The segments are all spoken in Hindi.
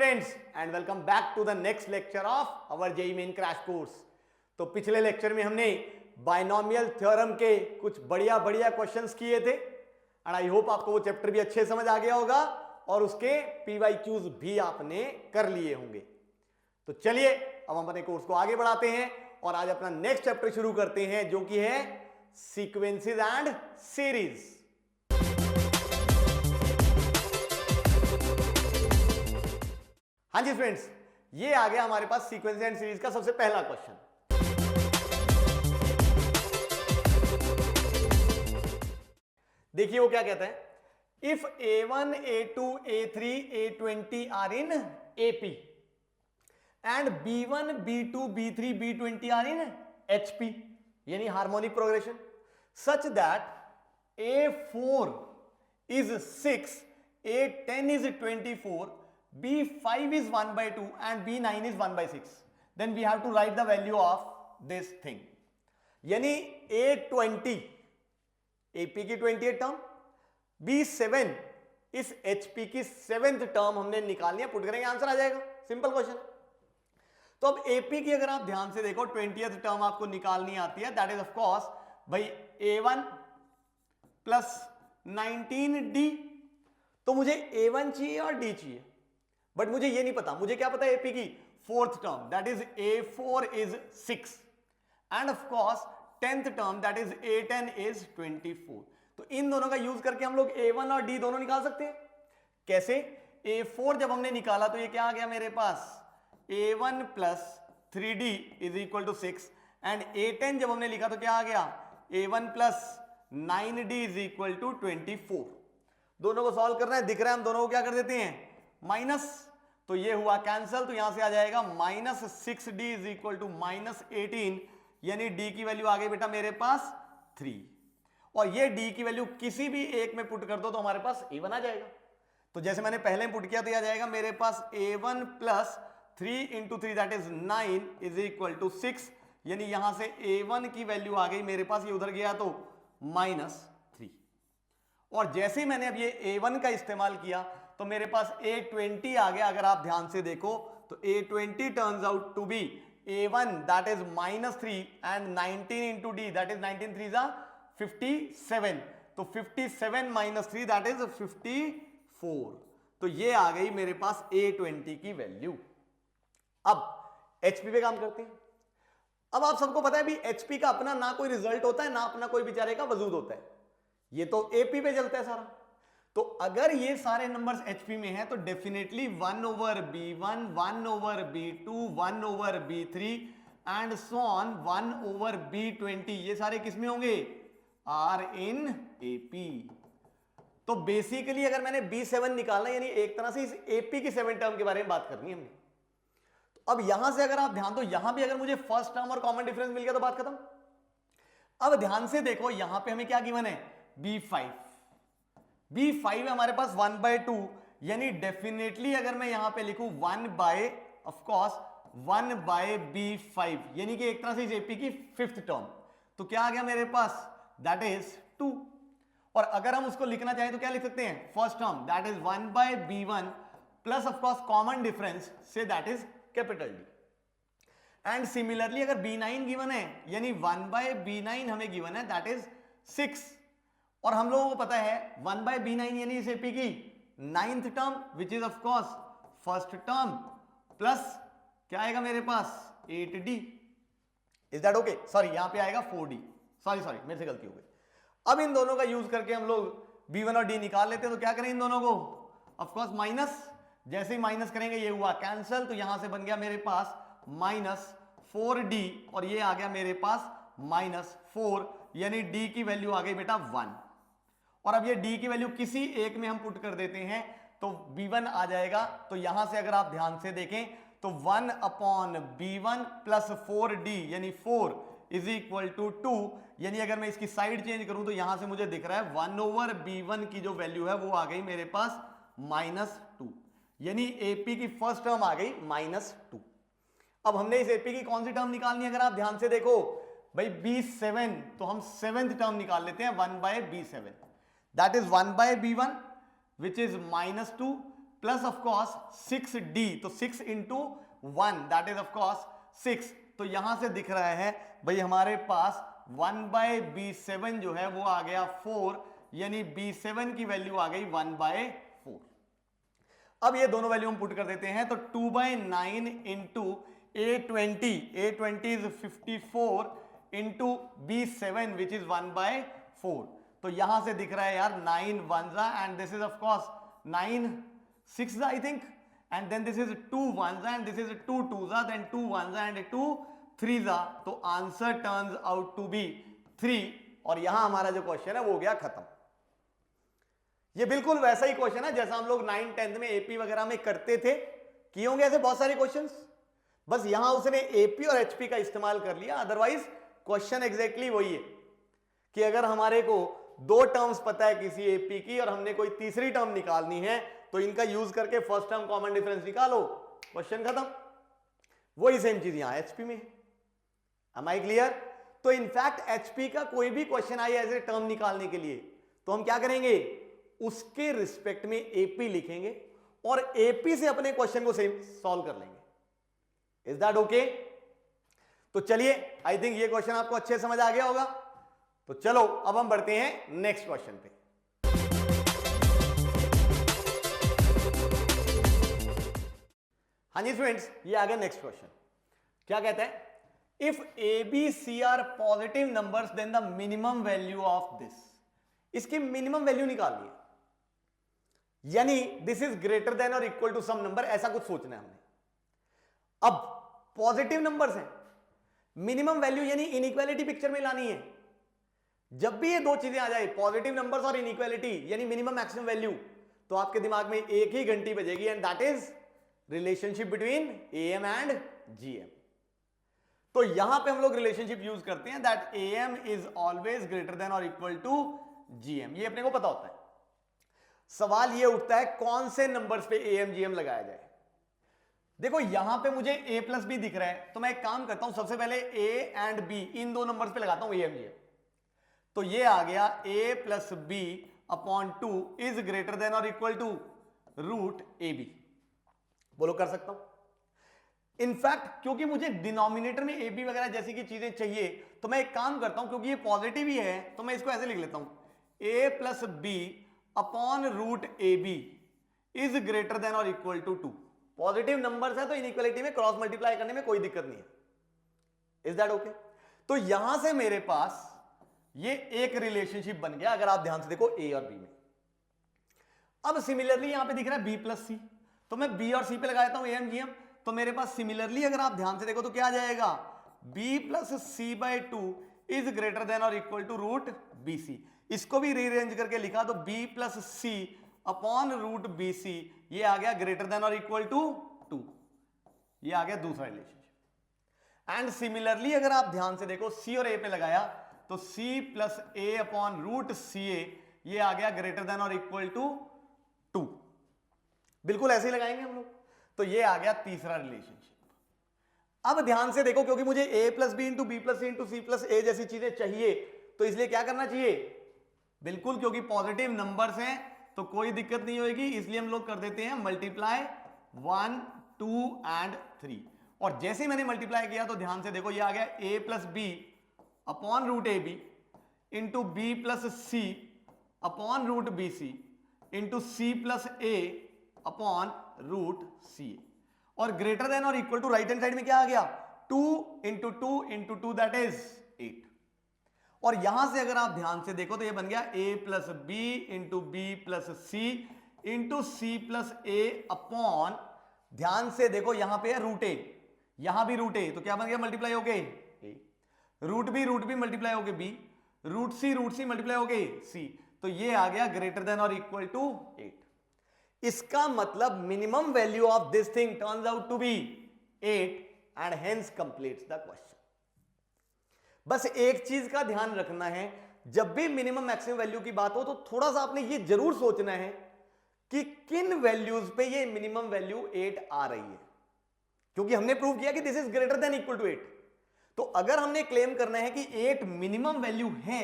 Students and welcome back to the next lecture of our JEE main crash course. तो पिछले लेक्चर में हमने बाइनोमियल थ्योरम के कुछ बढ़िया बढ़िया क्वेश्चंस किए थे एंड आई होप आपको वो चैप्टर भी अच्छे समझ आ गया होगा और उसके पीवाईक्यूज भी आपने कर लिए होंगे। तो चलिए अब हम अपने कोर्स को आगे बढ़ाते हैं और आज अपना नेक्स्ट चैप्टर शुरू करते हैं जो कि है सीक्वेंसेस एंड सीरीज। हाँ जी फ्रेंड्स, ये आ गया हमारे पास सीक्वेंस एंड सीरीज का सबसे पहला क्वेश्चन। देखिए वो क्या कहता है, if A1, A2, A3, A20 are in AP and B1, B2, B3, B20 are in HP यानी harmonic progression such that A4 is 6, A10 is 24, B5 is 1 by 2 and B9 is 1 by 6. Then we have to write the value of this thing. यानी A20 AP की 28 टर्म, B7 इस HP की 7th टर्म हमने निकालनी है, पुट करेंगे आंसर आ जाएगा। Simple question. तो अब AP की अगर आप ध्यान से देखो 20th टर्म आपको निकालनी आती है, दैट इज ऑफ कोर्स भाई A1 प्लस 19D। तो मुझे A1 चाहिए और D चाहिए, बट मुझे ये नहीं पता, मुझे क्या पता है AP की 4th term that is A4 is 6 and of course 10th term that is A10 is 24। तो इन दोनों का यूज करके हम लोग A1 और D दोनों निकाल सकते हैं। कैसे? A4 जब हमने निकाला तो ये क्या आ गया मेरे पास, A1 plus 3D is equal to 6 and A10 जब हमने लिखा तो क्या आ गया, A1 plus 9D is equal to 24। दोनों को सॉल्व करना है, दिख रहा है, हम दोनों को क्या कर देते हैं माइनस, तो ये हुआ कैंसल, तो यहां से आ जाएगा minus 6D is equal to minus 18 यानी D की वैल्यू आ गई बेटा मेरे पास 3 और ये D की वैल्यू किसी भी एक में पुट कर दो तो हमारे पास A1 आ जाएगा। तो जैसे मैंने पहले पुट किया तो यह आ जाएगा मेरे पास A1 plus 3 into 3 that is 9 is equal to 6 यानी यहां से A1 की वैल्यू आ गई मेरे पास, ये उधर गया तो माइनस 3 और जैसे ही मैंने अब ये A1 का इस्तेमाल किया तो मेरे पास A20 आ गया। अगर आप ध्यान से देखो तो A20 turns out to be A1 that is minus 3 and 19 into D that is 19 3 जा 57, तो 57 माइनस 3 दैट इज 54। तो ये आ गई मेरे पास A20 की वैल्यू। अब HP पे काम करते हैं। अब आप सबको पता है भी HP का अपना ना कोई रिजल्ट होता है ना अपना कोई बेचारे का वजूद होता है, ये तो AP पे चलता है सारा। तो अगर ये सारे नंबर्स HP में हैं तो definitely 1 over B1, 1 over B2, 1 over B3 and so on 1 over B20 ये सारे किसमें होंगे, आर इन AP। तो बेसिकली अगर मैंने B7 निकालना यानी एक तरह से इस AP की 7 टर्म के बारे में बात करनी है हमने। तो अब यहां से अगर आप ध्यान दो, यहां भी अगर मुझे फर्स्ट टर्म और कॉमन डिफरेंस मिल गया तो बात खत्म। अब ध्यान से देखो यहां पे हमें क्या गिवन है, B5 है हमारे पास 1 by 2 यानी डेफिनेटली अगर मैं यहां पे लिखूं 1 by of course 1 by B5 यानी कि एक तरह से इस AP की 5th टर्म, तो क्या आ गया मेरे पास, दैट इज 2। और अगर हम उसको लिखना चाहें तो क्या लिख सकते हैं, first term that is 1 by B1 plus of course common difference say that is capital D। And similarly अगर B9 गिवन है यानी 1 by B9 हमें गिवन है दैट इज 6 और हम लोगों को पता है 1 by B9 यानी इस AP की 9th term which is of course first term plus क्या आएगा मेरे पास 8D। Is that okay? Sorry यहां पे आएगा 4D, सॉरी मेरे से गलती हो गई। अब इन दोनों का यूज करके हम लोग B1 और D निकाल लेते हैं, तो क्या करें इन दोनों को, ऑफ कोर्स माइनस, जैसे ही माइनस करेंगे ये हुआ कैंसल, तो यहां से बन गया मेरे पास माइनस 4D और ये आ गया मेरे पास माइनस 4 यानी D की वैल्यू आ गई बेटा 1 और अब ये D की वैल्यू किसी एक में हम पुट कर देते हैं तो B1 आ जाएगा। तो यहां से अगर आप ध्यान से देखें तो 1 अपॉन B1 प्लस 4D यानी 4 इज इक्वल टू 2 यानी अगर मैं इसकी साइड चेंज करूं तो यहां से मुझे दिख रहा है 1 ओवर B1 की जो वैल्यू है वो आ गई मेरे पास माइनस 2 यानी AP की फर्स्ट टर्म आ गई माइनस 2। अब हमने इस AP की कौन सी टर्म निकालनी है, अगर आप ध्यान से देखो भाई B7, तो हम 7th टर्म निकाल लेते हैं 1 by B7 that is 1 by B1 which is -2 plus of course 6d, तो 6 into 1 that is of course 6। तो यहां से दिख रहा है भाई हमारे पास 1/b7 जो है वो आ गया 4, यानी b7 की वैल्यू आ गई 1/4। अब ये दोनों वैल्यू हम पुट कर देते हैं, तो 2/9 into a20 is 54 into b7 which is 1/4। तो यहां से दिख रहा है यार 9 1 and this is of course 9 6 I think, and then this is 2 1s and this is 2 2s, then 2 1s and 2 3s, तो answer turns out to be 3। और यहां हमारा जो क्वेश्चन है वो हो गया खत्म। ये बिल्कुल वैसा ही क्वेश्चन है जैसा हम लोग 9th 10th में एपी वगैरह में करते थे, किए होंगे ऐसे बहुत सारे क्वेश्चंस, बस यहां उसने एपी और एचपी का इस्तेमाल कर लिया। अदरवाइज क्वेश्चन एग्जैक्टली वही है कि अगर हमारे को 2 टर्म्स पता है किसी एपी की और हमने कोई तीसरी टर्म निकालनी है तो इनका यूज करके फर्स्ट टर्म कॉमन डिफरेंस निकालो, क्वेश्चन खत्म। वही सेम चीज यहां एचपी में। Am I clear? तो इनफैक्ट एचपी का कोई भी क्वेश्चन आए एज ए टर्म निकालने के लिए तो हम क्या करेंगे, उसके रिस्पेक्ट में एपी लिखेंगे और एपी से अपने क्वेश्चन को सॉल्व कर लेंगे। Is that okay? तो चलिए, आई थिंक ये क्वेश्चन आपको अच्छे समझ आ गया होगा। तो चलो अब हम बढ़ते हैं नेक्स्ट क्वेश्चन पे। हाँ जी स्टूडेंट्स, ये आ गया नेक्स्ट क्वेश्चन। क्या कहता है, if a B c are positive numbers then the minimum value of this. इसकी मिनिमम वैल्यू निकालनी है, यानी दिस इज ग्रेटर देन और इक्वल टू सम नंबर, ऐसा कुछ सोचना है हमने। अब पॉजिटिव नंबर्स हैं, मिनिमम वैल्यू यानी इनइक्वालिटी पिक्चर में लानी है। जब भी ये दो चीजें आ जाए, पॉजिटिव नंबर्स और इनइक्वालिटी यानी मिनिमम मैक्सिमम वैल्यू, तो आपके दिमाग में एक ही घंटी बजेगी and that is relationship between AM and GM. तो यहां पे हम लोग रिलेशनशिप यूज करते हैं that AM is always greater than और इक्वल टू जीएम। ये अपने को पता होता है। सवाल ये उठता है कौन से नंबर्स पे एएम जीएम लगाया जाए। देखो यहां पे मुझे a प्लस बी दिख रहा है, तो मैं एक काम करता हूं, सबसे पहले a एंड b इन दो नंबर्स पे लगाता हूं एएम जीएम। तो ये आ गया a plus B upon 2 is greater than और equal to root A B. बोलो कर सकता हूं। इनफैक्ट क्योंकि मुझे डिनोमिनेटर में ए बी वगैरह जैसी की चीजें चाहिए, तो मैं एक काम करता हूं, क्योंकि ये पॉजिटिव ही है तो मैं इसको ऐसे लिख लेता हूं, a plus B upon root A b is greater than और इक्वल टू 2। पॉजिटिव नंबर्स है तो इनइक्वालिटी में क्रॉस मल्टीप्लाई करने में कोई दिक्कत नहीं है। Is that okay? तो यहां से मेरे पास ये एक रिलेशनशिप बन गया, अगर आप ध्यान से देखो ए और बी में। अब सिमिलरली यहां पे दिख रहा है बी प्लस सी, तो मैं बी और सी पे लगाता हूं एएम जीएम। तो मेरे पास सिमिलरली अगर आप ध्यान से देखो तो क्या आ जाएगा, B plus C by 2 is greater than और equal to root B C. इसको भी रीअरेंज करके लिखा तो B plus C upon root B C, ये आ गया ग्रेटर देन और इक्वल टू 2। ये आ गया दूसरा रिलेशनशिप। एंड सिमिलरली अगर आप ध्यान से देखो सी और ए पे लगाया तो सी प्लस ए अपॉन रूट सी ए, ये आ गया ग्रेटर देन और इक्वल टू 2। बिल्कुल ऐसे ही लगाएंगे हम लोग। तो ये आ गया तीसरा रिलेशनशिप। अब ध्यान से देखो, क्योंकि मुझे a plus B into B plus C into C plus A जैसी चीजें चाहिए, तो इसलिए क्या करना चाहिए, बिल्कुल क्योंकि पॉजिटिव नंबर्स हैं तो कोई दिक्कत नहीं होगी, इसलिए हम लोग कर देते हैं मल्टीप्लाई 1 2 एंड 3। और जैसे ही मैंने मल्टीप्लाई किया तो ध्यान से देखो ये आ गया a plus B upon root A B into B plus C upon root B C into C plus A upon root C. और ग्रेटर देन और equal to right hand side में क्या आ गया, 2 इंटू 2 इंटू 2 दैट इज 8। और यहां से अगर आप ध्यान से देखो तो ये बन गया a plus B into B plus C into C plus A upon, ध्यान से देखो यहां पे है रूट ए, यहां भी रूट ए, तो क्या बन गया, मल्टीप्लाई हो गए ए, रूट बी मल्टीप्लाई हो गए बी, रूट सी मल्टीप्लाई हो गए सी, तो ये आ गया ग्रेटर देन और इक्वल टू 8। इसका मतलब minimum value of this thing turns out to be 8 and hence completes the question. बस एक चीज का ध्यान रखना है, जब भी मिनिमम मैक्सिमम वैल्यू की बात हो तो थोड़ा सा आपने ये जरूर सोचना है कि किन वैल्यूज पे ये मिनिमम वैल्यू 8 आ रही है, क्योंकि हमने प्रूव किया कि this is greater than equal to 8। तो अगर हमने क्लेम करना है कि 8 मिनिमम वैल्यू है,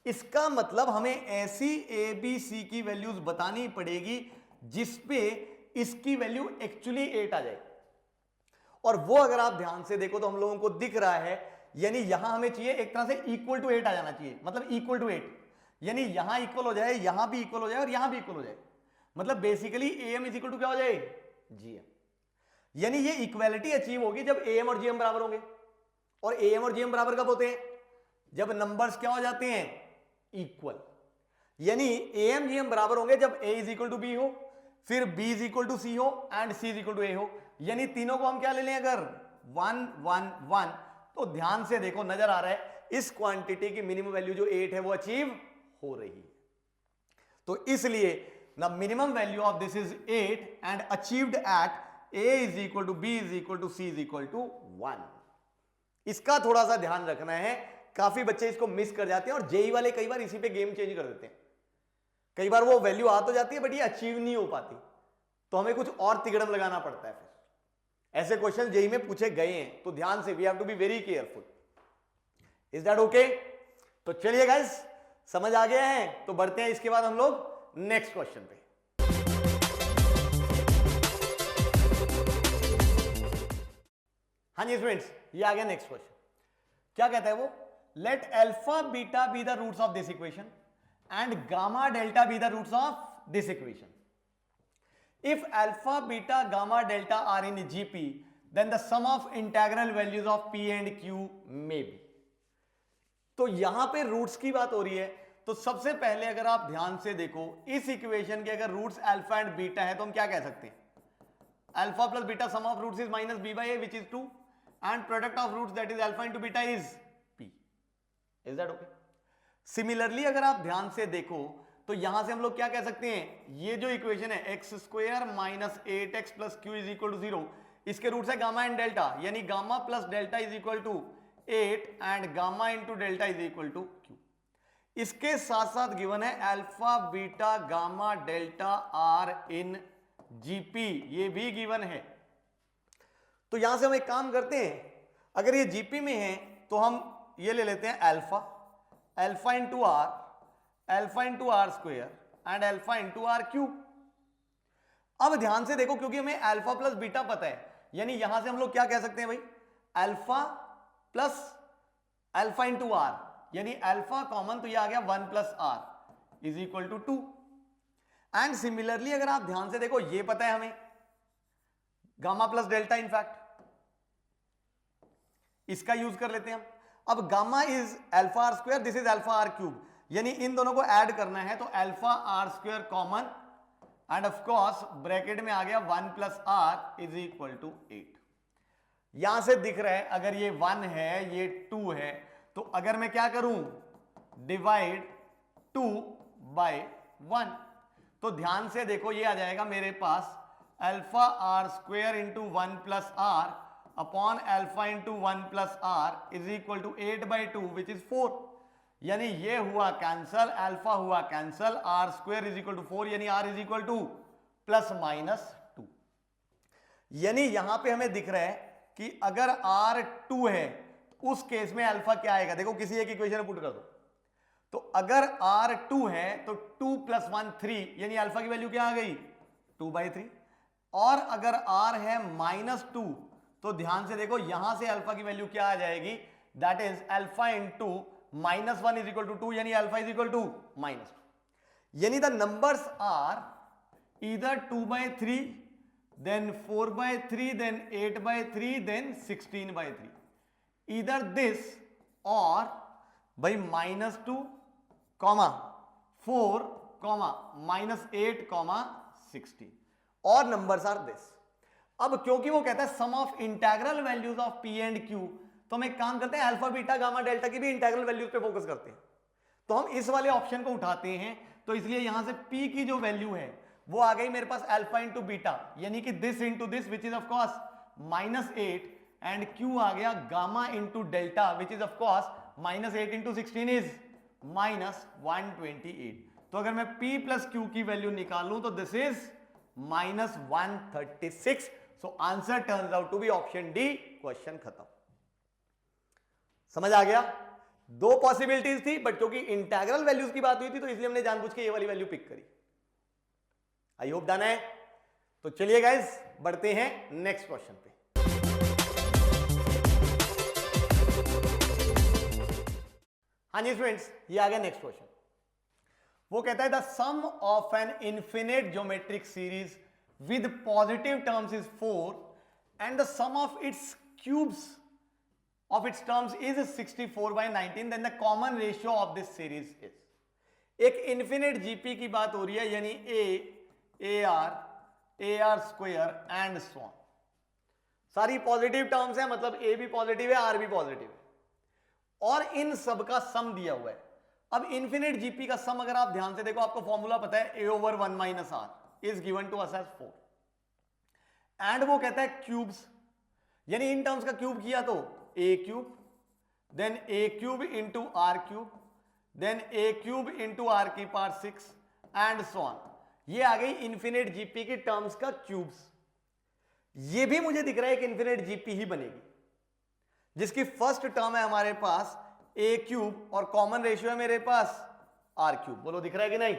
इसका मतलब हमें ऐसी ए बी सी की वैल्यूज बतानी पड़ेगी जिसपे इसकी वैल्यू एक्चुअली 8 आ जाए। और वो अगर आप ध्यान से देखो तो हम लोगों को दिख रहा है, यानी यहां हमें चाहिए एक तरह से इक्वल टू 8 आ जाना चाहिए, मतलब इक्वल टू 8, यानी यहां इक्वल हो जाए, यहां भी इक्वल हो जाए और यहां भी इक्वल हो जाए, मतलब basically am is equal to क्या हो जाए, gm। यानी ये इक्वालिटी अचीव होगी जब am और gm बराबर होंगे। और am और gm बराबर कब होते हैं, जब नंबर्स क्या हो जाते हैं, इक्वल। यानी am gm बराबर होंगे जब a is equal to b हो, फिर b is equal to c हो and c is equal to a हो। यानी तीनों को हम क्या ले लें, अगर 1 1 1, तो ध्यान से देखो नजर आ रहा है इस क्वांटिटी की मिनिमम वैल्यू जो 8 है वो अचीव हो रही है। तो इसलिए the minimum value of this is 8 and achieved at a is equal to b is equal to c is equal to 1। इसका थोड़ा सा ध्यान रखना है, काफी बच्चे इसको मिस कर जाते हैं और जेई वाले कई बार इसी पे गेम चेंज कर देते हैं। कई बार वो वैल्यू आ तो जाती है बट ये अचीव नहीं हो पाती, तो हमें कुछ और तिगड़म लगाना पड़ता है। फिर ऐसे क्वेश्चन जेई में पूछे गए हैं, तो ध्यान से we have to be very careful. Is that okay? तो चलिए गाइस, समझ आ गया है, तो बढ़ते हैं इसके बाद हम लोग नेक्स्ट क्वेश्चन पे। हाँ जी स्टूडेंट्स, ये आ गया नेक्स्ट क्वेश्चन। क्या कहता है वो, let alpha beta be the roots of this equation and gamma delta be the roots of this equation. If alpha, beta, gamma, delta are in GP, then the sum of integral values of P and Q may be। तो यहां पे रूट्स की बात हो रही है, तो सबसे पहले अगर आप ध्यान से देखो इस इक्वेशन के अगर रूट्स अल्फा एंड बीटा है तो हम क्या कह सकते हैं, alpha plus beta sum of roots is minus b by a which is 2 and product of roots that is alpha into beta is p. Is that okay? Similarly अगर आप ध्यान से देखो तो यहां से हम लोग क्या कह सकते हैं, ये जो इक्वेशन है x square minus 8x plus q is equal to 0, इसके रूट्स है गामा एंड डेल्टा, यानी gamma plus delta is equal to 8 and gamma into delta is equal to q. इसके साथ साथ गिवन है alpha beta gamma delta are in GP, ये भी गिवन है। तो यहां से हम एक काम करते हैं, अगर ये जीपी में है तो हम ये ले लेते हैं alpha, alpha into r, alpha into r square and alpha into are cube. अब ध्यान से देखो, क्योंकि हमें अल्फा प्लस बीटा पता है, यानी यहां से हम लोग क्या कह सकते हैं भाई, alpha plus alpha into r, यानी अल्फा कॉमन तो ये आ गया 1 plus are is equal to 2। And similarly अगर आप ध्यान से देखो, ये पता है हमें गामा प्लस डेल्टा, इनफैक्ट इसका यूज कर लेते हैं हम। अब gamma is alpha are square, this is alpha r cube, यानी इन दोनों को ऐड करना है, तो alpha are square common and of course bracket में आ गया 1 plus are is equal to 8। यहां से दिख रहा है अगर ये 1 है ये 2 है, तो अगर मैं क्या करूं, डिवाइड 2 बाय 1, तो ध्यान से देखो ये आ जाएगा मेरे पास alpha are square into 1 plus R upon alpha into 1 plus are is equal to 8 by 2 which is 4। यानी ये हुआ कैंसल, अल्फा हुआ cancel, R square is equal to 4, यानी R is equal to plus minus 2। यानी यहां पे हमें दिख रहा है कि अगर आर 2 है तो उस केस में अल्फा क्या आएगा, देखो किसी एक इक्वेशन में पुट कर दो। तो अगर आर 2 है तो 2 प्लस 1 3, यानी अल्फा की वैल्यू क्या आ गई 2/3। और अगर आर है -2, तो ध्यान से देखो यहां से अल्फा की वैल्यू क्या आ जाएगी, that is alpha into -1 is equal to 2, यानी अल्फा इज इक्वल टू -2। यानी the numbers are either 2/3 then 4/3 then 8/3 then 16/3, either this और भाई -2, -4, -8, -16 और नंबर्स आर दिस। अब क्योंकि वो कहता है sum of integral values of P and Q, तो हम एक काम करते हैं अल्फा बीटा गामा डेल्टा की भी इंटीग्रल वैल्यूज पे फोकस करते हैं। तो हम इस वाले ऑप्शन को उठाते हैं, तो इसलिए यहां से p की जो वैल्यू है वो आ गई मेरे पास अल्फा इंटू बीटा, यानी कि this into this which is of course -8 and q आ गया gamma into delta which is of course -8 into 16 is -128। तो अगर मैं p प्लस q की वैल्यू निकालूं तो this is -136। So answer turns out to be option D. Question खत्म। समझ आ गया? दो पॉसिबिलिटीज थी, बट क्योंकि इंटीग्रल वैल्यूज की बात हुई थी तो इसलिए हमने जानबूझ के ये वाली वैल्यू पिक करी। आई होप डन है। तो चलिए गाइस बढ़ते हैं नेक्स्ट क्वेश्चन पे। हाँ जी स्टूडेंट्स, ये आ गया नेक्स्ट क्वेश्चन। वो कहता है the sum of an infinite geometric series with positive terms is 4 and the sum of its cubes of its terms is 64/19, then the common ratio of this series is। एक infinite GP की बात हो रही है, यानी AR square and so on। सारी पॉजिटिव टर्म्स है, मतलब A भी पॉजिटिव है, R भी पॉजिटिव है, और इन सब का सम दिया हुआ है। अब इन्फिनिट GP का सम अगर आप ध्यान से देखो, आपको फॉर्मूला पता है, A/1 - R is given to us as 4 and वो कहता है क्यूब्स, यानी इन टर्म्स का क्यूब किया तो a cube, then a cube into are cube, then a cube into r की पावर 6 एंड सो ऑन। ये आ गई इन्फिनिट जीपी की टर्म्स का क्यूब्स। ये भी मुझे दिख रहा है कि इन्फिनिट जीपी ही बनेगी, जिसकी फर्स्ट टर्म है हमारे पास a क्यूब और कॉमन रेशियो है मेरे पास आर क्यूब। बोलो दिख रहा है कि नहीं?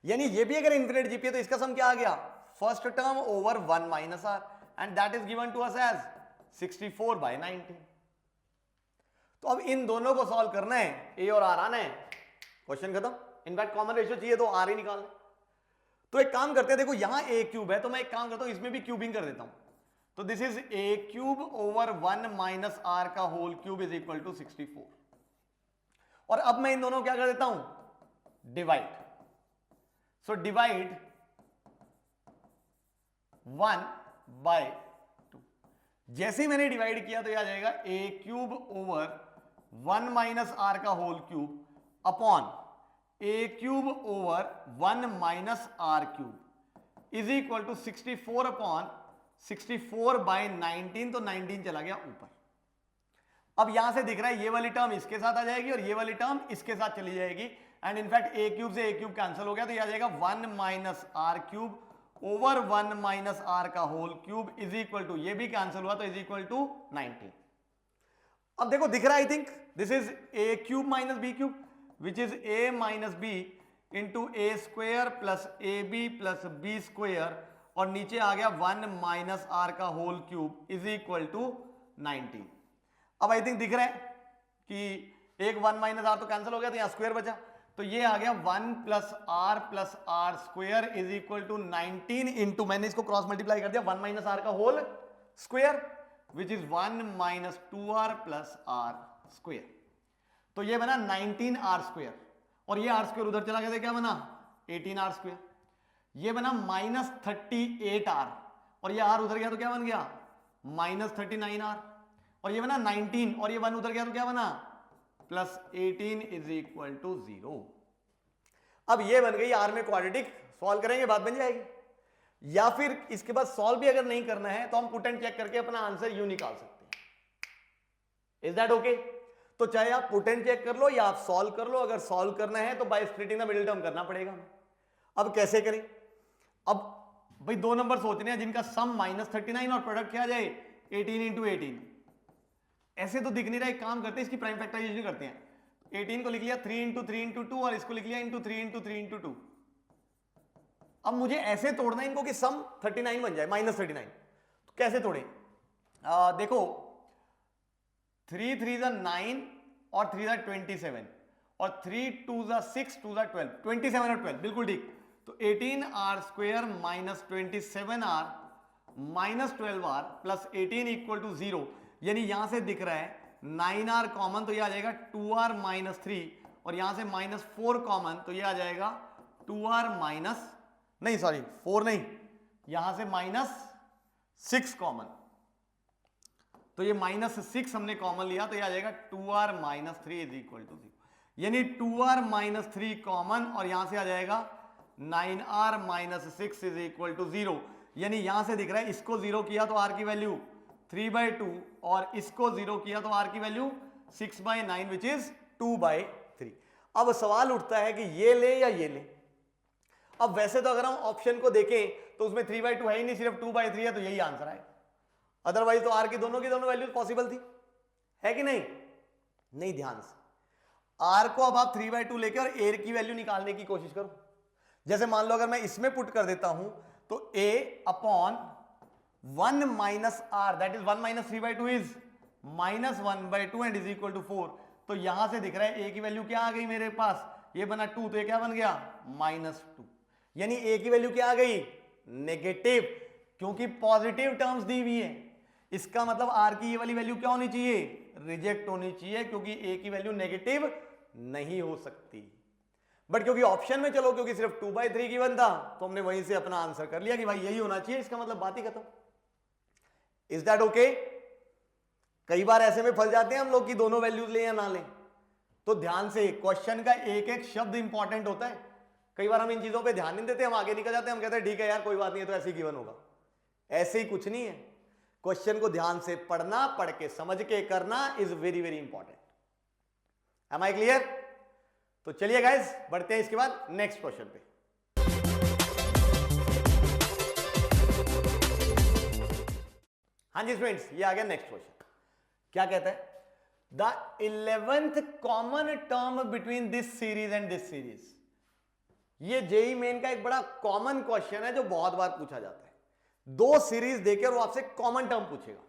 यानी ये भी अगर इन्फिनिट जीपी है तो इसका सम क्या आ गया? First term over 1 - r and that is given to us as 64/19। तो अब इन दोनों को सॉल्व करना है, ए और आर आना है, क्वेश्चन खत्म। इनफैक्ट कॉमन रेशियो चाहिए तो आर ही निकालना। तो एक काम करते हैं, देखो यहां ए क्यूब है तो मैं एक काम करता हूं, इसमें भी क्यूबिंग कर देता हूं। तो this is a cube over 1 - r का whole cube is equal to 64। और अब मैं इन दोनों को क्या कर देता हूं? डिवाइड। So divide 1/2। जैसे ही मैंने डिवाइड किया तो यह आ जाएगा a क्यूब ओवर 1 - r का whole cube upon a cube over 1 - r cube is equal to 64 upon 64/19। तो 19 चला गया ऊपर। अब यहां से दिख रहा है ये वाली टर्म इसके साथ आ जाएगी और ये वाली टर्म इसके साथ चली जाएगी, एंड इनफैक्ट a क्यूब से a क्यूब कैंसिल हो गया, तो यह आ जाएगा 1 - r क्यूब ओवर 1 - r का whole cube is equal to, ये भी कैंसिल हुआ तो इज इक्वल टू 19। अब देखो दिख रहा है, I think this is a cube minus b cube which is a minus b into a square plus ab plus b square, और नीचे आ गया 1 - r का whole cube is equal to 19। अब आई थिंक दिख रहा है कि एक 1 - r तो कैंसिल हो गया, तो यहां स्क्वेयर बचा, तो ये आ गया 1 + r square is equal to 19 into, मैंने इसको क्रॉस मल्टीप्लाई कर दिया, 1 - r का whole square which is 1 - 2r plus r square. तो ये बना 19r स्क्वेयर, और ये r स्क्वेयर उधर चला गया तो क्या बना? 18r square. ये बना -38r, और ये r उधर गया तो क्या बन गया? -39r। और ये बना 19, और ये 1 उधर गया तो क्या बना? +18 इज इक्वल टू 0। अब ये बन गई आर में क्वाड्रेटिक। सॉल्व करेंगे बात बन जाएगी, या फिर इसके बाद सॉल्व भी अगर नहीं करना है तो हम पुट एंड चेक करके अपना आंसर यूं निकाल सकते हैं। Is that okay? तो चाहे आप पुट एंड चेक कर लो या आप सॉल्व कर लो। अगर सॉल्व करना है तो by splitting the middle term करना पड़ेगा। अब कैसे करें? अब भाई दो नंबर सोचने हैं जिनका सम -39 और प्रोडक्ट क्या आ जाए 18 इंटू 18। ऐसे तो दिख नहीं रहा, एक काम करते हैं इसकी प्राइम फैक्टराइजेशन करते हैं। 18 को लिख लिया 3 इंटू 3 इंटू 2 और इसको लिख लिया इंटू 3 इंटू 3 इंटू 2। अब मुझे ऐसे तोड़ना है इनको कि सम 39 बन जाए -39। तो कैसे तोड़े? देखो 3 3 = 9 और 3 = 27 और 3 2 = 6 2 = 12, 27 और 12 बिल्कुल ठीक। तो 18r square minus 27r minus 12r plus 18 equal to 0। यानी यहां से दिख रहा है 9r कॉमन, तो ये आ जाएगा 2r माइनस 3, और यहां से -4 कॉमन, तो ये आ जाएगा 2r माइनस, नहीं सॉरी 4 नहीं, यहां से -6 कॉमन, तो ये -6 हमने कॉमन लिया, तो ये आ जाएगा 2r minus 3 is equal to 0। यानी 2r माइनस 3 कॉमन, और यहां से आ जाएगा 9r minus 6 is equal to 0। यानी यहां से दिख रहा है इसको 0 किया तो r की वैल्यू 3/2, और इसको 0 किया तो r की वैल्यू 6/9 विच इज 2/3। अब सवाल उठता है कि ये ले या ये ले। अब वैसे तो अगर हम ऑप्शन को देखें तो उसमें 3/2 है ही नहीं, सिर्फ 2/3 है, तो यही आंसर है। अदरवाइज तो r की दोनों वैल्यूज पॉसिबल थी, है कि नहीं? नहीं, ध्यान से r को अब आप 3/2 लेके और a की वैल्यू निकालने की कोशिश करो। जैसे मान लो अगर मैं इसमें पुट कर देता हूं तो a upon 1 minus r that is 1 minus 3/2 is -1/2 and is equal to 4। तो यहां से दिख रहा है a की वैल्यू क्या आ गई मेरे पास, ये बना 2 तो ये क्या बन गया -2, यानी a की वैल्यू क्या आ गई नेगेटिव, क्योंकि पॉजिटिव टर्म्स दी हुई है। इसका मतलब r की ये वाली वैल्यू क्या होनी चाहिए, रिजेक्ट होनी चाहिए, क्योंकि a की वैल्यू नेगेटिव नहीं हो सकती। बट क्योंकि ऑप्शन में चलो क्योंकि सिर्फ 2/3 गिवन था तो हमने वहीं से अपना आंसर कर लिया कि भाई यही होना चाहिए, इसका मतलब बात ही खत्म। Is that okay? कई बार ऐसे में फंस जाते हैं हम लोग कि दोनों वैल्यूज ले या ना ले, तो ध्यान से क्वेश्चन का एक एक शब्द इंपॉर्टेंट होता है। कई बार हम इन चीजों पे ध्यान नहीं देते, हम आगे निकल जाते हैं, हम कहते हैं ठीक है यार कोई बात नहीं है, तो ऐसे ही गिवन होगा। ऐसे ही कुछ नहीं है, क्वेश्चन को ध्यान से पढ़ना, पढ़ के समझ के करना is very very important. Am I clear? तो चलिए गाइस बढ़ते हैं इसके बाद नेक्स्ट क्वेश्चन पे। हाँ जी फ्रेंड्स, ये आ गया नेक्स्ट क्वेश्चन। क्या कहता है, the 11th common term between this series and this series. ये जेई मेन का एक बड़ा कॉमन क्वेश्चन है जो बहुत बार पूछा जाता है। दो सीरीज देकर वो आपसे कॉमन टर्म पूछेगा,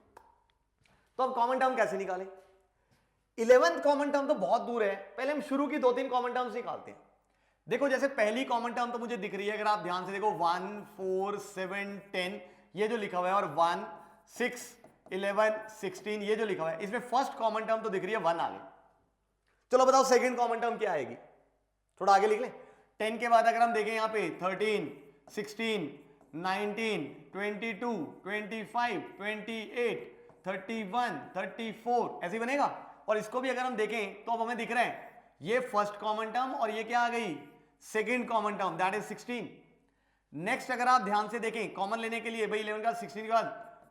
तो अब कॉमन टर्म कैसे निकालें? 11th कॉमन टर्म तो बहुत दूर है, पहले हम शुरू की 2-3 कॉमन टर्म्स निकालते हैं। देखो जैसे पहली कॉमन टर्म तो मुझे दिख रही है, अगर आप ध्यान से देखो 1 4 7 10 ये जो लिखा हुआ है, और 1 6 11 16 ये जो लिखा हुआ है, इसमें फर्स्ट कॉमन टर्म तो दिख रही है 1 आगे। चलो बताओ सेकंड कॉमन टर्म क्या आएगी, थोड़ा आगे लिख लें। 10 के बाद अगर हम देखें यहां पे 13 16 19 22 25 28 31 34 ऐसे बनेगा। और इसको भी अगर हम देखें तो अब हमें दिख रहा है ये फर्स्ट कॉमन टर्म और ये क्या आ गई second common term that is 16। Next अगर आप ध्यान से देखें कॉमन लेने के लिए भाई 11 का 16 के बाद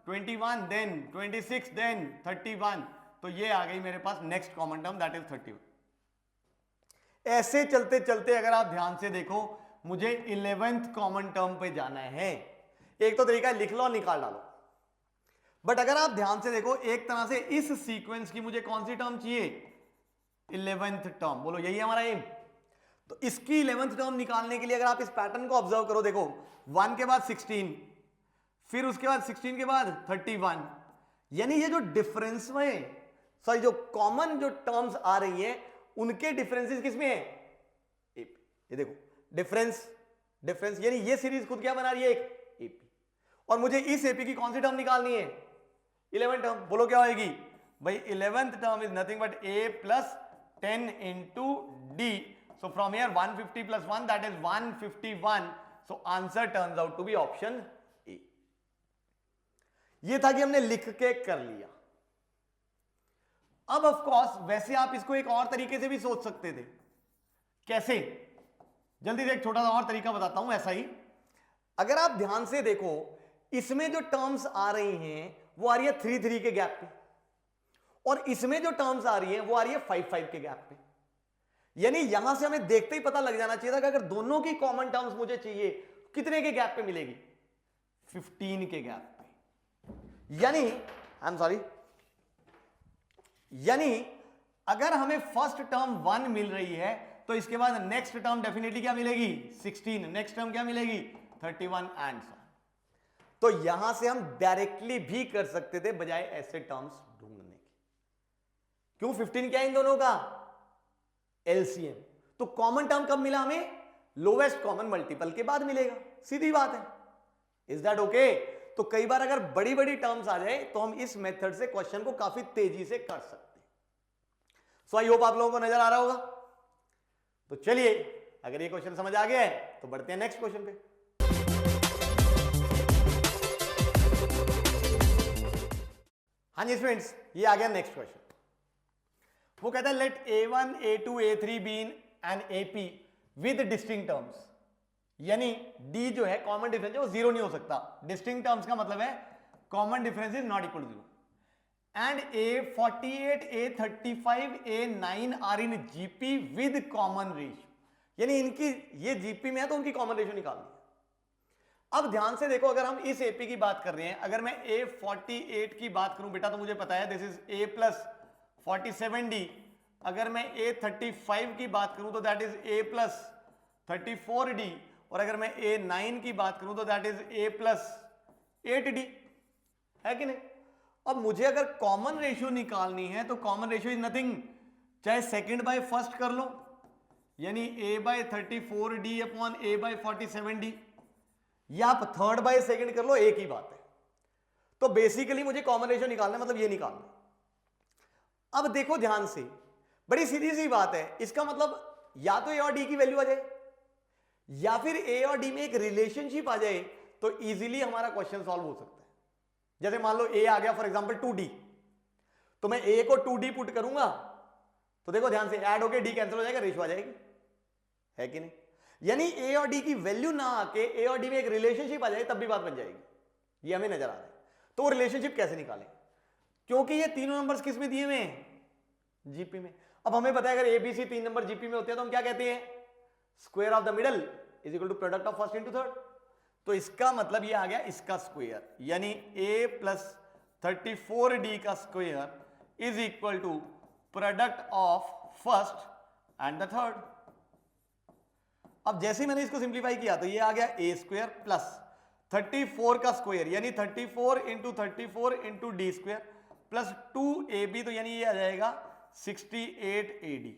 21 देन 26 देन 31, तो ये आ गई मेरे पास next common term that is 31। ऐसे चलते चलते अगर आप ध्यान से देखो मुझे 11th कॉमन टर्म पे जाना है। एक तो तरीका है लिख लो और निकाल डालो, बट अगर आप ध्यान से देखो एक तरह से इस सीक्वेंस की मुझे कौन सी टर्म चाहिए 11th टर्म, बोलो यही है हमारा एम। तो इसकी 11th टर्म निकालने के लिए अगर आप इस पैटर्न को ऑब्जर्व करो, देखो 1 के बाद 16 फिर उसके बाद 16 के बाद 31, यानी ये जो डिफरेंस में सॉरी जो कॉमन जो टर्म्स आ रही है उनके डिफरेंसेस किसमें है, ये देखो डिफरेंस डिफरेंस, यानी ये सीरीज खुद क्या बना रही है एक एपी, और मुझे इस एपी की कौन सी टर्म निकालनी है 11 टर्म। बोलो क्या होगी भाई 11th term is nothing but a plus 10 into d, so from here 150 plus 1 that is 151, so answer turns out to be option A. ये था कि हमने लिख के कर लिया। अब ऑफ कोर्स वैसे आप इसको एक और तरीके से भी सोच सकते थे। कैसे, जल्दी से एक छोटा सा और तरीका बताता हूं। ऐसा ही अगर आप ध्यान से देखो इसमें जो टर्म्स आ रही हैं वो आ रही है 3-3 के गैप पे, और इसमें जो टर्म्स आ रही है वो आ रही है 5-5 के गैप पे। यानी यहां से हमें देखते ही पता लग जाना चाहिए था कि अगर दोनों की कॉमन टर्म्स मुझे चाहिए कितने के गैप पे मिलेगी 15 के गैप पे। यानी आई एम सॉरी, यानी अगर हमें फर्स्ट टर्म 1 मिल रही है तो इसके बाद नेक्स्ट टर्म डेफिनेटली क्या मिलेगी 16, नेक्स्ट टर्म क्या मिलेगी 31 एंड सो। तो यहां से हम डायरेक्टली भी कर सकते थे बजाय ऐसे टर्म्स ढूंढने के। क्यों 15 क्या है इन दोनों का एलसीएम, तो कॉमन टर्म कब मिला हमें लोवेस्ट कॉमन मल्टीपल के बाद मिलेगा, सीधी बात है। Is that okay? तो कई बार अगर बड़ी बड़ी टर्म्स आ जाए तो हम इस मेथड से क्वेश्चन को काफी तेजी से कर सकते हैं। सो आई होप आप लोगों को नजर आ रहा होगा। तो चलिए अगर ये क्वेश्चन समझ आ गया है तो बढ़ते हैं नेक्स्ट क्वेश्चन पे। हाँ जी फ्रेंड्स, ये आ गया नेक्स्ट क्वेश्चन। वो कहता है let a1 a2 a3 be in an AP with distinct terms. यानी d जो है कॉमन डिफरेंस है वो जीरो नहीं हो सकता। डिस्टिंक्ट टर्म्स का मतलब है common difference is not equal to zero, and a48 a35 a9 are in GP with common ratio. यानी इनकी ये जीपी में है तो उनकी कॉमन रेशियो निकालनी है। अब ध्यान से देखो अगर हम इस एपी की बात कर रहे हैं, अगर मैं a48 की बात करूं बेटा तो मुझे पता है this is a plus 47d। अगर मैं a35 की बात करूं तो that is a plus 34d, और अगर मैं A9 की बात करूं तो that is A plus 8D, है कि नहीं? अब मुझे अगर कॉमन रेशियो निकालनी है तो कॉमन रेशियो इज नथिंग, चाहे सेकंड बाय फर्स्ट कर लो, यानी A/34D अपॉन A/47D, या आप थर्ड बाय सेकंड कर लो, एक ही बात है। तो बेसिकली मुझे कॉमन रेशियो निकालना है, मतलब ये निकालना है। अब देखो ध्यान से, बड़ी सीधी सी बात है, इसका मतलब या तो A और D की वैल्यू आ जाए या फिर A और D में एक रिलेशनशिप आ जाए, तो इजीली हमारा क्वेश्चन सॉल्व हो सकता है। जैसे मान लो A आ गया फॉर एग्जांपल 2D, तो मैं A को 2D पुट करूंगा तो देखो ध्यान से, ऐड होके D कैंसिल हो जाएगा, रेशियो आ जाएगी, है कि नहीं? यानी A और D की वैल्यू ना आके A और D में एक रिलेशनशिप आ जाए तब भी बात बन जाएगी, ये हमें नजर आ रहा है। तो वो रिलेशनशिप कैसे निकालें, क्योंकि ये तीनों नंबर्स किस में दिए हुए हैं? जीपी में। अब हमें पता है अगर ABC 3 नंबर जीपी में होते हैं तो हम क्या कहते हैं? Square of the middle is equal to product of first into third. तो इसका मतलब ये आ गया इसका स्क्वायर, यानी A प्लस 34D का square is equal to product of first and the third. अब जैसे ही मैंने इसको सिंप्लीफाई किया तो ये आ गया A स्क्वायर प्लस 34 का स्क्वायर, यानी 34 into 34 into D square plus 2AB, तो यानी ये आ जाएगा 68AD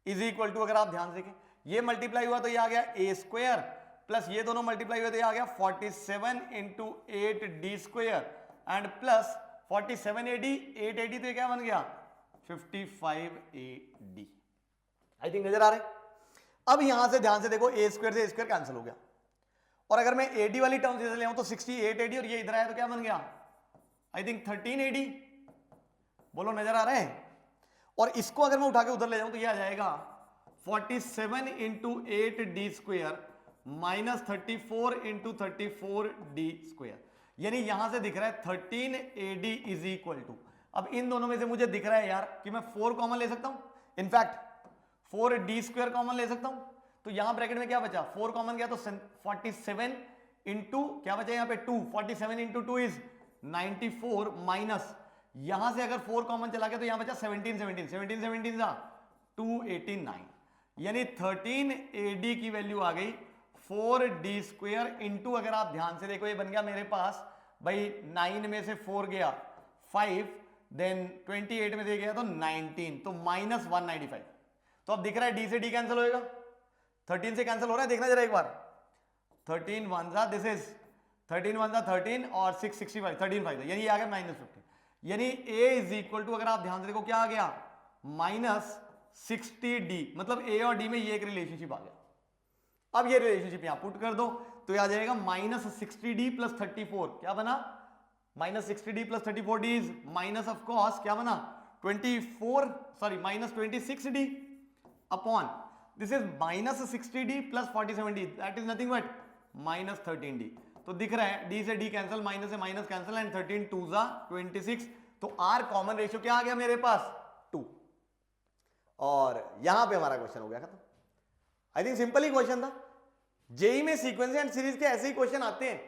इज इक्वल टू, अगर आप ध्यान से देखें ये मल्टीप्लाई हुआ तो ये आ गया A स्क्वायर प्लस ये दोनों मल्टीप्लाई हुए तो ये आ गया 47 into 8D square and plus 47AD, 8AD तो ये क्या बन गया? 55AD। आई थिंक नजर आ रहा है? अब यहां से ध्यान से देखो, A स्क्वायर से A स्क्वायर कैंसिल हो गया, और अगर मैं AD वाली टर्म से ले आऊं तो 68AD, और ये इधर आया तो क्या बन गया? I think 13AD। बोलो नजर आ रहे हैं? और इसको अगर मैं उठा के उधर ले जाऊं तो ये आ जाएगा 47 into 8D square minus 34 into 34D square, यानी यहां से दिख रहा है 13AD इज इक्वल टू, अब इन दोनों में से मुझे दिख रहा है यार कि मैं 4 कॉमन ले सकता हूं, इनफैक्ट 4D स्क्वायर कॉमन ले सकता हूं, तो यहां ब्रैकेट में क्या बचा? 4 कॉमन गया तो 47 इंटू क्या बचा यहां पे? 2, 47 इंटू 2 इज 94 माइनस यहां से अगर 4 कॉमन चला गया तो यहां बचा 17 289, यानी 13AD की वैल्यू आ गई 4D स्क्वायर इंटू, अगर आप ध्यान से देखो ये बन गया मेरे पास भाई 9 में से 4 गया 5, देन 28 में से गया तो 19, तो माइनस 195। तो अब दिख रहा है D से D कैंसिल होएगा, 13 से कैंसिल हो रहा है, देखना जरा एक बार। 13 1 जा, दिस इज 13 1 जा 13 और 6 65, 13 5, यानी आ गया -50, यानी A इज इक्वल टू, अगर आप ध्यान से देखो क्या आ गया? -60D, मतलब A और D में ये एक रिलेशनशिप आ गया। अब ये रिलेशनशिप यहां पुट कर दो तो आ जाएगा -60D प्लस 34, क्या बना? -60D plus 34D is minus of cos, क्या बना? 26D upon this is -60D plus 47D, that is nothing but -13D। तो दिख रहा है D से D कैंसिल, माइनस से माइनस कैंसिल, एंड 13 2 जा 26, तो R कॉमन रेशियो क्या आ गया मेरे पास? 2। और यहां पे हमारा क्वेश्चन हो गया खत्म। I think simple he question था। जेई में सीक्वेंस एंड सीरीज के ऐसे ही क्वेश्चन आते हैं,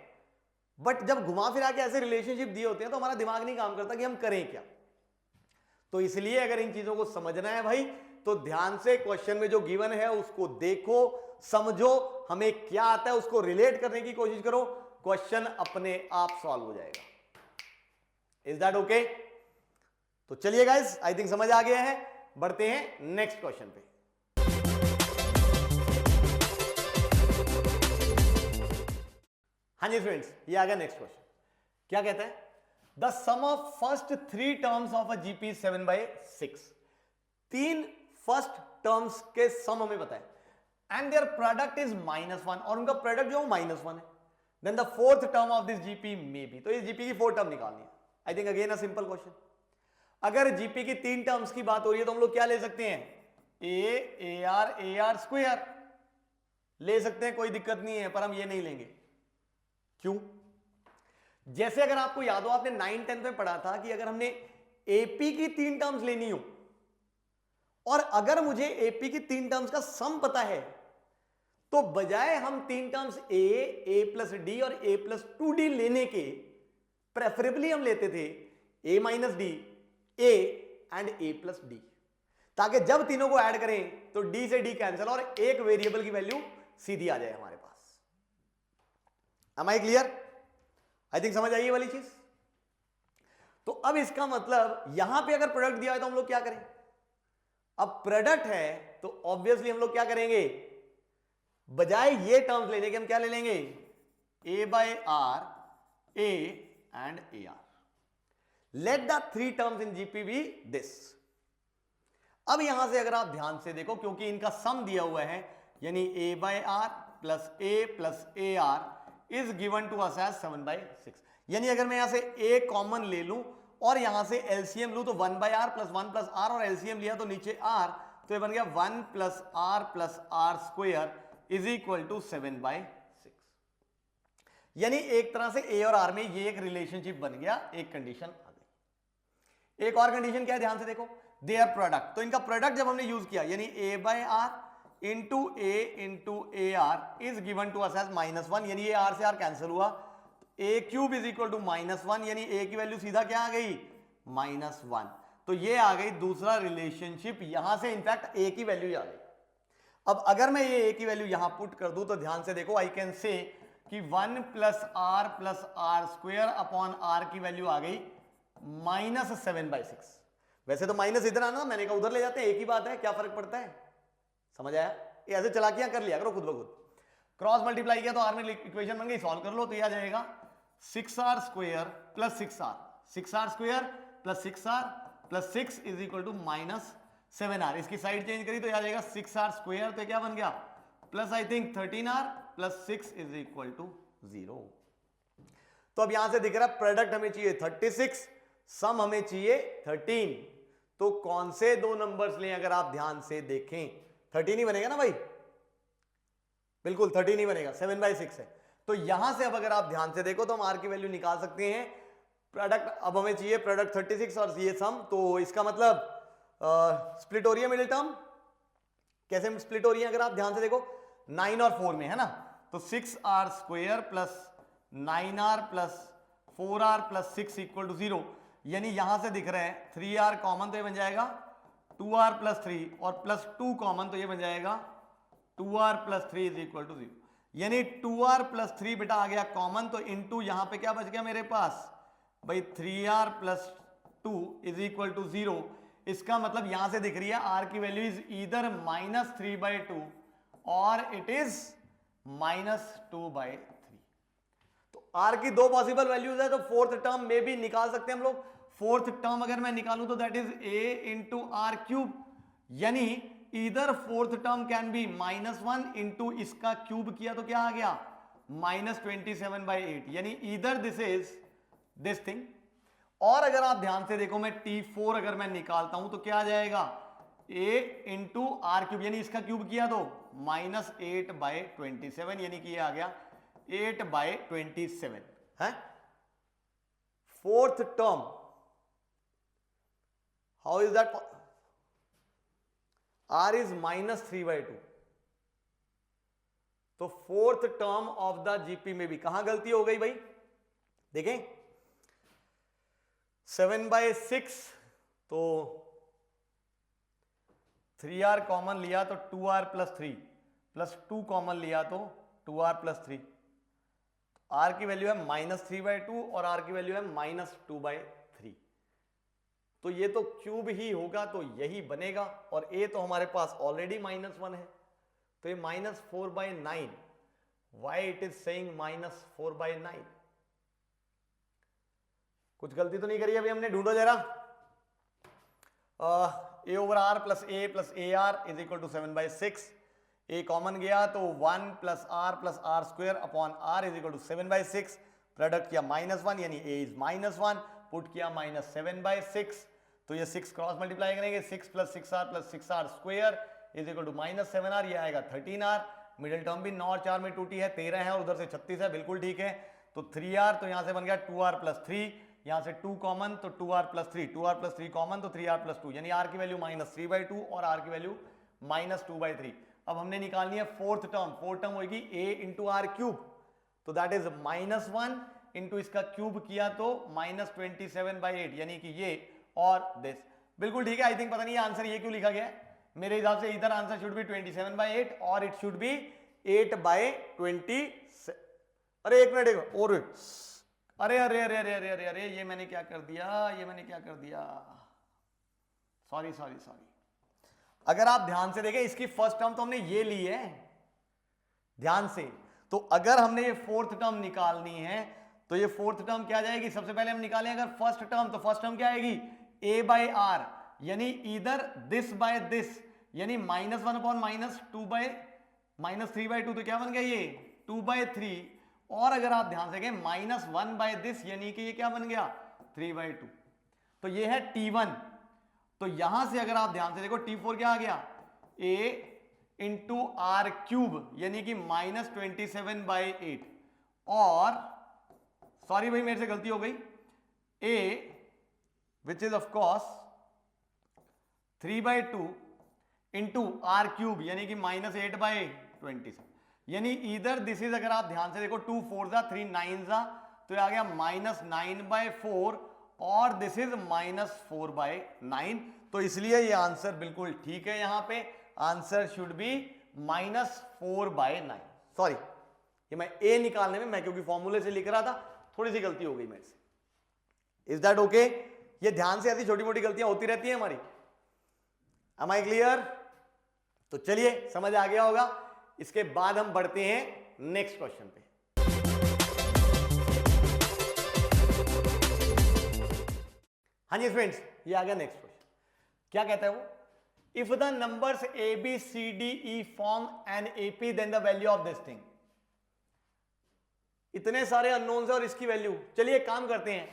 बट जब घुमा फिरा के ऐसे रिलेशनशिप दिए होते हैं तो हमारा दिमाग नहीं काम करता कि हम करें क्या। तो इसलिए अगर इन चीजों को समझना है भाई तो ध्यान से क्वेश्चन में जो गिवन है उसको देखो, समझो, हमें क्या आता है उसको रिलेट करने की कोशिश करो, क्वेश्चन अपने आप सॉल्व हो जाएगा। Is that okay? तो चलिए गाइस, आई थिंक समझ आ गया है, बढ़ते हैं नेक्स्ट क्वेश्चन पे। हाँ जी स्टूडेंट्स, ये आ गया नेक्स्ट क्वेश्चन। क्या कहता है? The sum of first 3 terms of a GP 7/6, 3 first terms के सम हमें पता है, एंड देयर प्रोडक्ट इज -1, और उनका प्रोडक्ट जो -1 है, then the fourth term of this GP may be, तो इस जीपी की 4 टर्म निकालनी है। I think again a simple question. अगर जीपी की 3 टर्म्स की बात हो रही है तो हम लोग क्या ले सकते हैं? AR स्क्वायर ले सकते हैं, कोई दिक्कत नहीं है, पर हम ये नहीं लेंगे। क्यों? जैसे अगर आपको याद हो, आपने 9th-10th में पढ़ा था कि अगर हमने एपी की 3 टर्म्स लेनी हो और अगर मुझे एपी की 3 टर्म्स का सम पता है तो बजाय हम 3 टर्म्स A प्लस डी और A प्लस 2D लेने के, प्रेफरेबली हम लेते थे A minus D, A and A plus D, ताकि जब तीनों को ऐड करें तो D से D कैंसिल और एक वेरिएबल की वैल्यू सीधी आ जाए हमारे पास। Am I clear? I think समझ आई ये वाली चीज। तो अब इसका मतलब यहां पे अगर प्रोडक्ट दिया है तो हम लोग क्या करें? अब प्रोडक्ट है तो ऑब्वियसली हम लोग क्या करेंगे, बजाय ये टर्म्स लेने के हम क्या ले लेंगे, a by r, a and ar. Let the three terms in GP be this. अब यहां से अगर आप ध्यान से देखो, क्योंकि इनका सम दिया हुआ है, यानी a by r plus a plus ar is given to us as 7/6. यानी अगर मैं यहां से a कॉमन ले लूं और यहां से एलसीएम लूं तो 1 by r plus 1 plus r, और एलसीएम लिया तो नीचे r, तो ये बन गया 1 plus r square is equal to 7/6. यानी एक तरह से a और r में ये एक रिलेशनशिप बन गया, एक कंडीशन आ गई। एक और कंडीशन क्या है, ध्यान से देखो, देयर प्रोडक्ट। तो इनका प्रोडक्ट जब हमने यूज किया, यानी a by r into a into a are is given to us as -1, यानी ये r से r कैंसिल हुआ, a cube is equal to -1, यानी a की वैल्यू सीधा क्या आ गई, -1। तो ये आ गई दूसरा रिलेशनशिप, यहां से इनफैक्ट a की वैल्यू आ गई। अब अगर मैं ये a की वैल्यू यहां पुट कर दूं तो ध्यान से देखो, आई कैन से कि 1 plus are square upon r की वैल्यू आ गई -7/6। वैसे तो माइनस इधर आना, मैंने कहा उधर ले जाते हैं, एक ही बात है, क्या फर्क पड़ता है, समझ आया? ये ऐसे चलाकियां कर लिया करो खुद ब खुद। क्रॉस मल्टीप्लाई किया तो आर में इक्वेशन बन गई, सॉल्व कर लो तो ये आ जाएगा 6r square plus 6r, 6r square plus 6r plus 6 is equal to -7r। इसकी साइड चेंज करी तो आ जाएगा 6r स्क्वायर, तो क्या बन गया, plus I think 13r plus 6 is equal to 0। तो अब यहां से दिख रहा है प्रोडक्ट हमें चाहिए 36, सम हमें चाहिए 13। तो कौन से दो नंबर्स लें, अगर आप ध्यान से देखें 13 ही बनेगा ना भाई, बिल्कुल 13 ही बनेगा, 7/6 है। तो यहां से अब अगर आप ध्यान से देखो तो हम r की वैल्यू निकाल सकते हैं। प्रोडक्ट अब हमें चाहिए प्रोडक्ट 36 और ये सम, तो इसका मतलब स्प्लिट हो रही है मिडिल टर्म। कैसे स्प्लिट हो रही है, अगर आप ध्यान से देखो 9 और 4 में है ना, तो 6r square plus 9r plus 4r plus 6 equal to 0। यानी यहां से दिख रहे हैं 3r कॉमन, तो ये बन जाएगा 2r प्लस 3, और प्लस 2 कॉमन, तो ये बन जाएगा 2r plus 3 is equal to 0। यानी 2r प्लस 3 बेटा आ गया कॉमन, तो इनटू यहां पे क्या बच गया मेरे पास भाई 3r plus 2 is equal to 0। इसका मतलब यहां से दिख रही है r की वैल्यू इज ईदर -3/2 और इट इज -2/3। तो r की दो पॉसिबल वैल्यूज है, तो फोर्थ टर्म में भी निकाल सकते हैं हम लोग। फोर्थ टर्म अगर मैं निकालूं तो that is a into are cube, यानी इधर fourth term can be -1 into इसका क्यूब किया तो क्या आ गया -27/8, यानी इधर दिस इज दिस थिंग। और अगर आप ध्यान से देखो मैं T4 अगर मैं निकालता हूं तो क्या आ जाएगा a इंटू आर क्यूब, यानी इसका क्यूब किया तो -8/27, यानी कि ये आ गया 8/27 है। Fourth term, how is that, r is -3/2। तो fourth term of the GP में भी कहां गलती हो गई भाई, देखें 7/6, तो 3r कॉमन लिया तो 2r प्लस 3 प्लस 2 कॉमन लिया तो 2r प्लस 3, r की वैल्यू है -3/2 और r की वैल्यू है -2/3। तो ये तो क्यूब ही होगा, तो यही बनेगा, और a तो हमारे पास ऑलरेडी -1 है, तो ये -4/9। वाई इट इज सेइंग -4/9, कुछ गलती तो नहीं करी अभी हमने, ढूंढो जरा। a over r plus A are is equal to 7/6। a common गया तो 1 plus are square upon r is equal to 7/6। Product किया -1, यानी a इज -1, पुट किया -7/6, तो ये 6 क्रॉस मल्टीप्लाई करेंगे, 6 plus 6r square is equal to -7r, ये आएगा 13r। मिडिल टर्म भी 9 और 4 में टूटी है, 13 है और उधर से 36 है, बिल्कुल ठीक है। तो 3r, तो यहां से बन गया 2r प्लस 3, यहां से 2 कॉमन तो 2r plus 3, 2r plus 3 common तो 3r प्लस 2, यानी r की वैल्यू -3/2 और r की वैल्यू -2/3। अब हमने निकालनी है फोर्थ टर्म। फोर्थ टर्म होगी a इंटू आर क्यूब, तो दैट इज -1 इंटू इसका क्यूब किया तो -27/8, यानी कि ये और दिस, बिल्कुल ठीक है। आई थिंक पता नहीं आंसर ये क्यों लिखा गया है, मेरे हिसाब से इधर आंसर शुड बी 27/8 और इट शुड बी 8/27। अरे एक मिनट और अरे अरे अरे अरे अरे अरे अरे ये मैंने क्या कर दिया, सॉरी सॉरी सॉरी। अगर आप ध्यान से देखें इसकी फर्स्ट टर्म तो हमने ये ली है ध्यान से, तो अगर हमने ये फोर्थ टर्म निकालनी है तो ये फोर्थ टर्म क्या जाएगी, सबसे पहले हम निकालें अगर फर्स्ट टर्म, तो फर्स्ट टर्म क्या आएगी a बाई आर, यानी इधर दिस बाय दिस, यानी -1 अपॉन -2 बाय -3/2, तो क्या बन गया ये 2/3, और अगर आप ध्यान से देखें -1 बाय दिस, यानी कि ये क्या बन गया 3/2, तो ये है T1। तो यहां से अगर आप ध्यान से देखो T4 क्या आ गया a इंटू आर क्यूब, यानी कि -27/8, और सॉरी भाई मेरे से गलती हो गई, a which is of course 3/2 into are cube, यानी कि -8/27, यानी इधर दिस इज, अगर आप ध्यान से देखो 2 4 जा 3 9 जा, तो ये आ गया -9/4, और दिस इज -4/9, तो इसलिए ये आंसर बिल्कुल ठीक है। यहां पे आंसर शुड बी -4/9। सॉरी, ये मैं ए निकालने में, मैं क्योंकि फॉर्मूले से लिख रहा था, थोड़ी सी गलती हो गई मेरे से। Is that okay? ये ध्यान से ऐसी छोटी मोटी गलतियां होती रहती हैं हमारी। Am I clear? तो चलिए समझ आ गया होगा। इसके बाद हम बढ़ते हैं नेक्स्ट क्वेश्चन पे। हाँ जी फ्रेंड्स, ये आ गया नेक्स्ट क्वेश्चन। क्या कहता है वो, if the numbers A B C D E form an AP then the value of this thing. इतने सारे अननोन्स है और इसकी वैल्यू, चलिए एक काम करते हैं,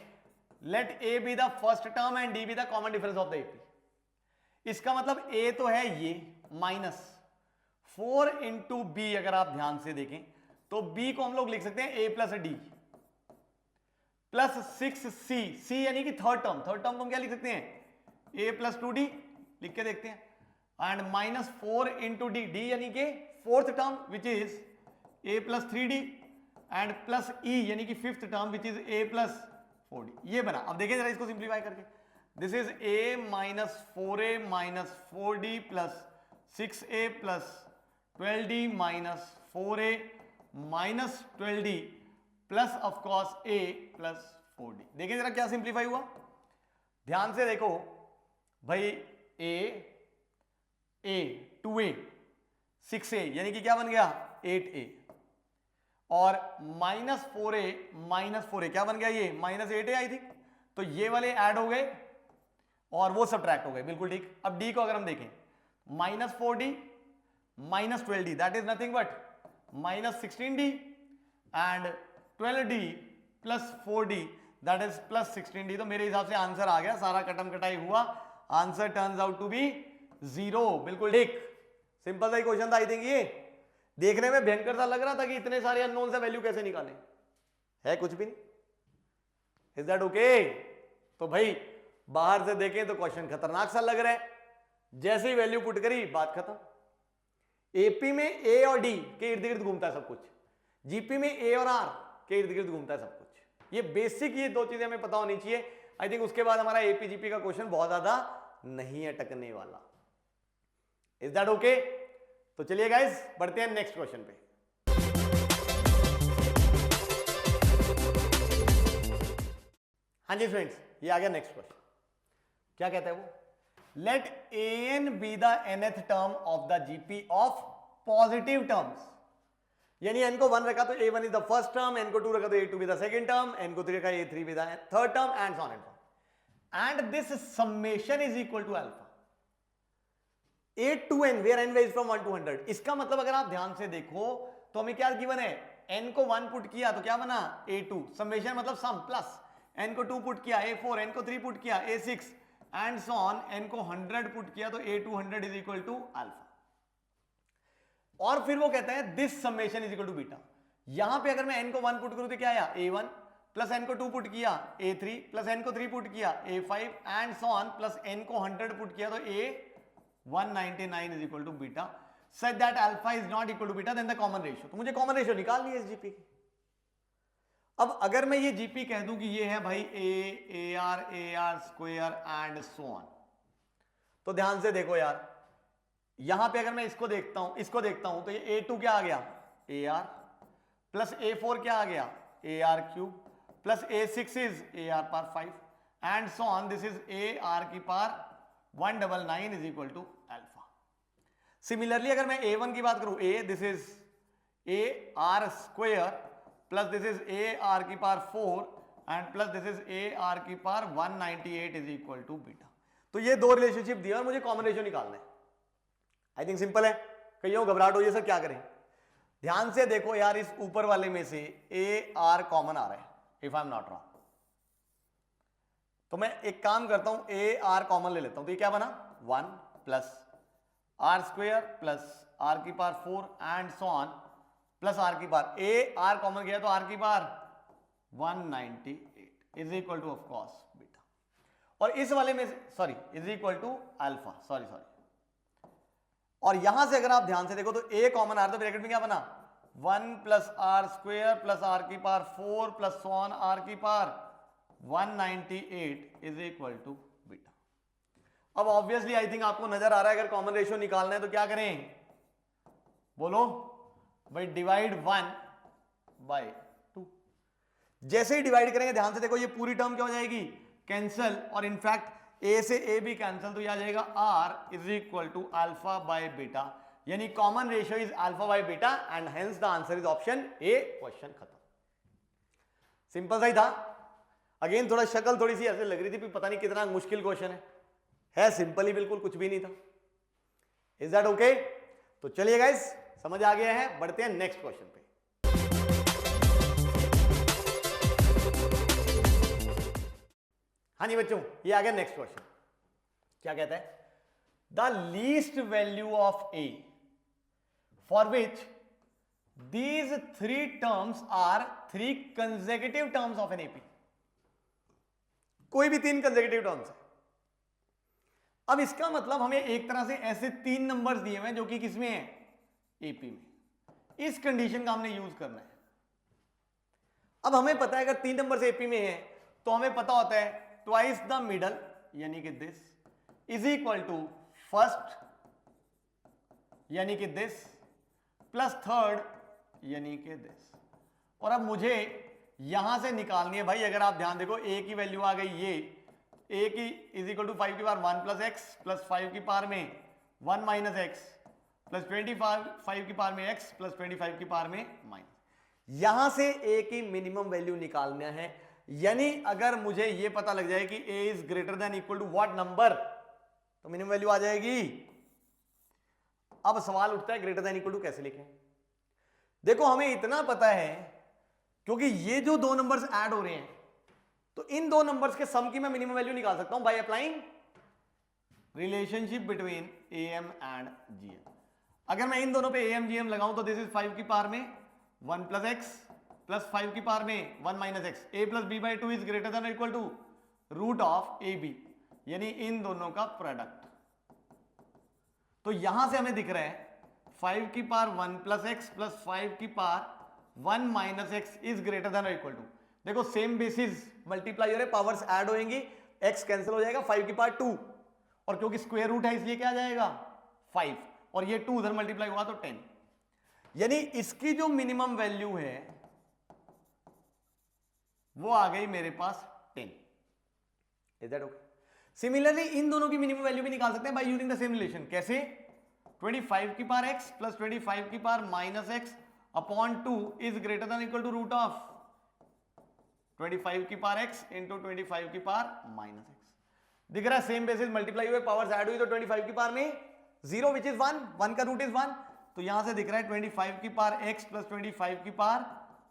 let A be the first term and D be the common difference of the AP. इसका मतलब a तो है ये -4 इंटू बी, अगर आप ध्यान से देखें तो b को हम लोग लिख सकते हैं a plus D plus 6c, c यानी कि थर्ड टर्म को हम क्या लिख सकते हैं a प्लस 2d, लिख के देखते हैं, एंड -4 इंटू डी, डी यानी कि fourth term which is a plus 3d, and plus e यानी कि fifth term which is a plus 4d। ये बना। अब देखिए जरा इसको सिंप्लीफाई करके, this is a minus 4a minus 4d plus 6a plus 12d minus 4a minus 12d plus of course a plus 4d। देखिए जरा क्या सिंप्लीफाई हुआ, ध्यान से देखो भाई, a 2a 6a यानी कि क्या बन गया 8a, और -4a क्या बन गया, ये -8a आई थी, तो ये वाले ऐड हो गए और वो सब्ट्रैक्ट हो गए, बिल्कुल ठीक। अब d को अगर हम देखें, -4d minus 12d, that is nothing but -16d, and 12d plus 4d that is plus 16d। तो मेरे हिसाब से आंसर आ गया, सारा कटम कटाई हुआ, answer turns out to be 0, बिल्कुल ठीक। सिंपल सा ही क्वेश्चन था आई थिंक। ये देखने में भयंकर सा लग रहा था कि इतने सारे अननोन से वैल्यू कैसे निकालें, है कुछ भी नहीं। Is that okay? तो भाई बाहर से देखें तो क्वेश्चन खतरनाक सा लग रहा है, जैसे ही वैल्यू पुट करी बात खत्म। एपी में ए और डी के इर्द गिर्द घूमता है सब कुछ, जीपी में ए और आर के इर्द गिर्द घूमता है सब कुछ। ये बेसिक, ये दो चीजें हमें पता होनी चाहिए। आई थिंक उसके बाद हमारा एपी जीपी का क्वेश्चन बहुत ज्यादा नहीं अटकने वाला। Is that okay? तो चलिए गाइस बढ़ते हैं नेक्स्ट क्वेश्चन पे। हाँ जी फ्रेंड्स, ये आ गया नेक्स्ट क्वेश्चन। क्या कहता है वो, let A N be the nth term of the GP of positive terms, यानी n को 1 रखा तो a1 is the first term, n को 2 रखा तो a2 be the second term, n को 3 रखा a3 be the third term, and so on and so on, and this summation is equal to alpha a to n where n varies from 1 to 100। इसका मतलब अगर आप ध्यान से देखो तो हमें क्या गिवन है, n को 1 पुट किया तो क्या बना a2, समेशन मतलब सम, प्लस n को 2 पुट किया a4, n को 3 पुट किया a6, and so on, n को 100 पुट किया तो a200 is equal to alpha. और फिर वो कहता है this summation is equal to beta. यहां पे अगर मैं n को 1 पुट करूं तो क्या आया a1, प्लस n को 2 पुट किया a3, प्लस n को 3 पुट किया a5, and so on, plus n को 100 पुट किया तो a199 is equal to beta, such that alpha is not equal to beta then the common ratio. तो मुझे कॉमन रेशियो निकालनी है इस जीपी की। अब अगर मैं ये जीपी कह दूं कि ये है भाई ए R square and so on, तो ध्यान से देखो यार, यहां पे अगर मैं इसको देखता हूं तो ये a2 क्या आ गया, ए आर प्लस A4 क्या आ गया, AR cube, plus A6 is AR power 5 and so on, this is AR की power 199 is equal to alpha. Similarly अगर मैं A1 की बात करूं, A this is AR square plus this is AR की power 4 and plus this is AR की power 198 is equal to beta. तो ये दो रिलेशनशिप दिया और मुझे कॉमन रेशियो निकालना है। आई थिंक सिंपल है। कईयों घबराहट हो ये सर क्या करें। ध्यान से देखो यार, इस ऊपर वाले में से AR कॉमन आ रहा है if I am not wrong, तो मैं एक काम करता हूं AR कॉमन ले लेता हूं। तो ये क्या बना 1 plus R square plus R की power 4 and so on plus R की पावर, AR कॉमन गया तो R की power 198 is equal to of course beta, और इस वाले में sorry is equal to alpha, sorry और यहां से अगर आप ध्यान से देखो तो A कॉमन आ रहा है, तो ब्रैकेट में क्या बना 1 plus R square plus R की power 4 plus so on R की power 198 is equal to beta. अब ऑब्वियसली आई थिंक आपको नजर आ रहा है, अगर कॉमन रेशियो निकालना है तो क्या करें, बोलो भाई, डिवाइड 1 बाय 2। जैसे ही डिवाइड करेंगे ध्यान से देखो ये पूरी टर्म क्या हो जाएगी, कैंसल, और इनफैक्ट A से A भी कैंसल, तो यह आ जाएगा R is equal to alpha by beta, यानी common ratio is alpha by beta and hence the answer is option A। Question खत्म। सिंपल सा ही था। अगेन थोड़ा शक्ल थोड़ी सी ऐसे लग रही थी, पता नहीं कितना मुश्किल क्वेश्चन है सिंपल ही, बिल्कुल कुछ भी नहीं था। Is that okay? तो चलिए गाइस, समझ आ गया है, बढ़ते हैं नेक्स्ट क्वेश्चन पे। हाँ जी बच्चों, ये आ गया नेक्स्ट क्वेश्चन। क्या कहता है, the least value of A for which these 3 terms are 3 consecutive terms of an AP। कोई भी 3 कंसेक्यूटिव टर्म्स है। अब इसका मतलब हमें एक तरह से ऐसे 3 नंबर्स दिए हुए हैं जो कि किसमें है, AP में। इस कंडीशन का हमने यूज करना है। अब हमें पता है अगर 3 नंबर्स AP में है तो हमें पता होता है ट्वाइस द मिडल यानी कि this is equal to first यानी कि दिस प्लस थर्ड यानी कि दिस। और अब मुझे यहां से निकालनी है भाई, अगर आप ध्यान देखो A की वैल्यू आ गई ये, A की इज इक्वल टू 5 की पावर 1 प्लस एक्स प्लस 5 की पावर में 1 माइनस एक्स प्लस 25 की पावर में x प्लस 25 की पावर में माइनस। यहां से A की मिनिमम वैल्यू निकालना है, यानी अगर मुझे यह पता लग जाए कि A is greater than equal to what number, तो मिनिमम वैल्यू आ जाएगी। अब सवाल उठता है ग्रेटर देन इक्वल टू कैसे लिखें। देखो हमें इतना पता है क्योंकि ये जो 2 नंबर्स ऐड हो रहे हैं, तो इन 2 नंबर्स के सम की मैं मिनिमम वैल्यू निकाल सकता हूं by applying relationship between AM and GM। अगर मैं इन दोनों पे AM GM लगाऊं तो दिस इज 5 की पावर में 1 प्लस एक्स प्लस 5 की पावर में 1 minus X, A plus B by 2 is greater than equal to root of AB, यानी इन दोनों का प्रोडक्ट। तो यहां से हमें दिख रहा है 5 की पावर 1 प्लस एक्स प्लस 5 की power 1 minus X is greater than equal to, देखो सेम बेसिस मल्टीप्लाई हो रहे, पावर्स ऐड होएंगी, x कैंसिल हो जाएगा, 5 की पावर 2, और क्योंकि स्क्वायर रूट है इसलिए क्या आ जाएगा 5, और ये 2 उधर मल्टीप्लाई हुआ तो 10, यानी इसकी जो मिनिमम वैल्यू है वो आ गई मेरे पास 10। Is that okay? सिमिलरली इन दोनों की मिनिमम वैल्यू भी निकाल सकते हैं by using the same relation. कैसे? 25 की पावर x प्लस 25 की power minus X upon 2 is greater than equal to root of 25 की पावर x इंटू 25 की पावर माइनस एक्स। दिख रहा है सेम बेसिस मल्टीप्लाई हुए, पावर्स ऐड हुई तो 25 की पावर में 0 विच इज 1 का रूट इज 1, तो यहां से दिख रहा है 25 की पावर x प्लस 25 की power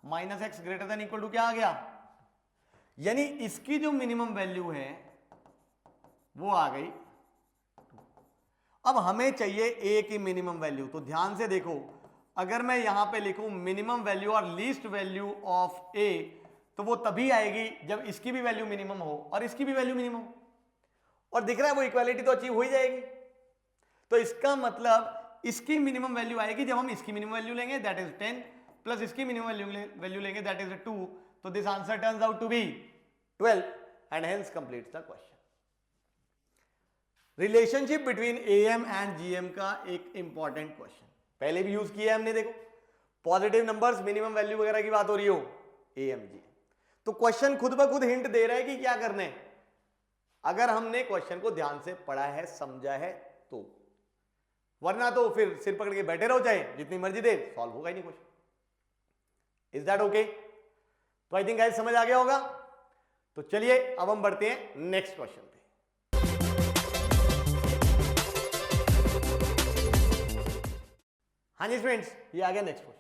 minus X greater than equal to क्या आ गया, यानी इसकी जो मिनिमम वैल्यू है वो आ गई 2। अब हमें चाहिए A की मिनिमम वैल्यू, तो ध्यान से देखो अगर मैं यहां पे लिखूं मिनिमम वैल्यू और लीस्ट वैल्यू ऑफ A, तो वो तभी आएगी जब इसकी भी वैल्यू मिनिमम हो और इसकी भी वैल्यू मिनिमम हो, और दिख रहा है वो इक्वालिटी तो अचीव हो ही जाएगी। तो इसका मतलब इसकी मिनिमम वैल्यू आएगी जब हम इसकी मिनिमम वैल्यू लेंगे दैट इज 10 प्लस इसकी मिनिमम वैल्यू लेंगे दैट इज 2, तो this answer turns out to be 12 and hence completes the question. Relationship between AM and GM का एक इंपॉर्टेंट क्वेश्चन पहले भी यूज किया है हमने। देखो पॉजिटिव नंबर्स मिनिमम वैल्यू वगैरह की बात हो रही हो, AMG। तो क्वेश्चन खुद ब खुद हिंट दे रहा है कि क्या करने, अगर हमने क्वेश्चन को ध्यान से पढ़ा है, समझा है तो, वरना तो फिर सिर पकड़ के बैठे रहो, चाहे जितनी मर्जी देर, सॉल्व होगा ही नहीं क्वेश्चन। Is that okay? तो आई थिंक गाइस समझ आ गया होगा। तो चलिए अब हम बढ़ते हैं नेक्स्ट क्वेश्चन पे। हाँ जी फ्रेंड्स, ये आ गया नेक्स्ट क्वेश्चन।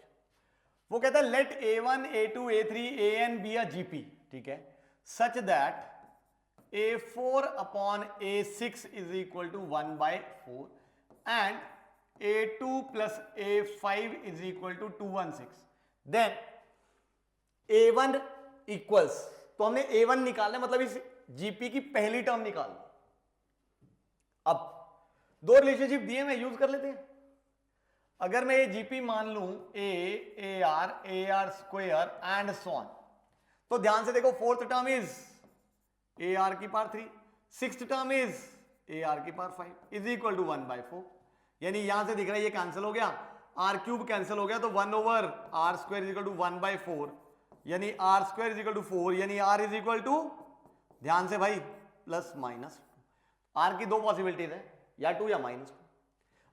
वो कहता है let A1 A2 A3 AN be a GP, ठीक है, such that A4 upon A6 is equal to 1/4 and A2 plus A5 is equal to 216, then A1 equals, तो हमने A1 निकालना है, मतलब इस GP की पहली टर्म निकाल। अब दो रिलेशनशिप दिए, मैं यूज कर लेते हैं। अगर मैं ये GP मान लूं AR square and so on, तो ध्यान से देखो, फोर्थ टर्म इज AR की power 3, sixth term is AR की पावर 5 इज इक्वल टू 1/4, यानी यहां से दिख रहा है ये कैंसिल हो गया, R क्यूब कैंसिल हो गया, तो 1/r square is equal to 1/4, यानी R square is equal to 4, यानी R इज इक्वल टू, ध्यान से भाई, प्लस माइनस, R की दो पॉसिबिलिटीज है, या 2 या -2।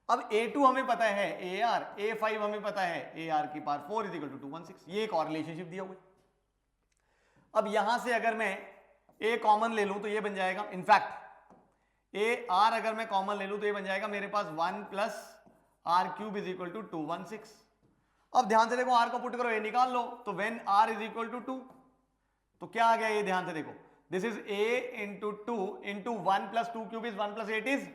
अब A2 हमें पता है AR, A5 हमें पता है AR की पावर 4 इज इक्वल टू 216, ये एक और रिलेशनशिप दिया हुआ है। अब यहां से अगर मैं A कॉमन ले लूं तो ये बन जाएगा, इनफैक्ट AR अगर मैं कॉमन ले लूं तो ये बन जाएगा मेरे पास 1 plus R cube is equal to 216। अब ध्यान से देखो, R को पुट करो, A निकाल लो, तो when R is equal to 2, तो क्या आ गया ये, ध्यान से देखो, this is A into 2 into 1 plus 2 cube is 1 plus 8 is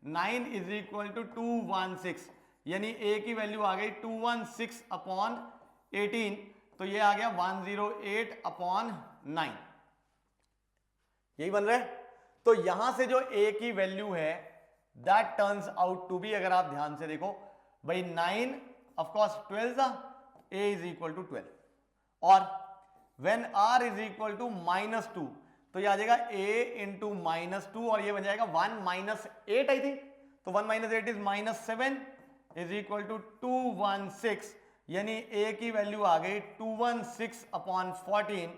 9 is equal to 216, यानी A की वैल्यू आ गई 216 अपॉन 18, तो ये आ गया 108 अपॉन 9, यही बन रहा है। तो यहां से जो A की वैल्यू है that turns out to be, अगर आप ध्यान से देखो भाई, 9 of course 12 A is equal to 12, और when R is equal to -2, तो ये आ जाएगा A इंटू -2, और ये बन जाएगा 1 - 8 आई थिंक, तो 1 - 8 इज -7 इज इक्वल टू 216, यानी A की वैल्यू आ गई 216 अपॉन 14,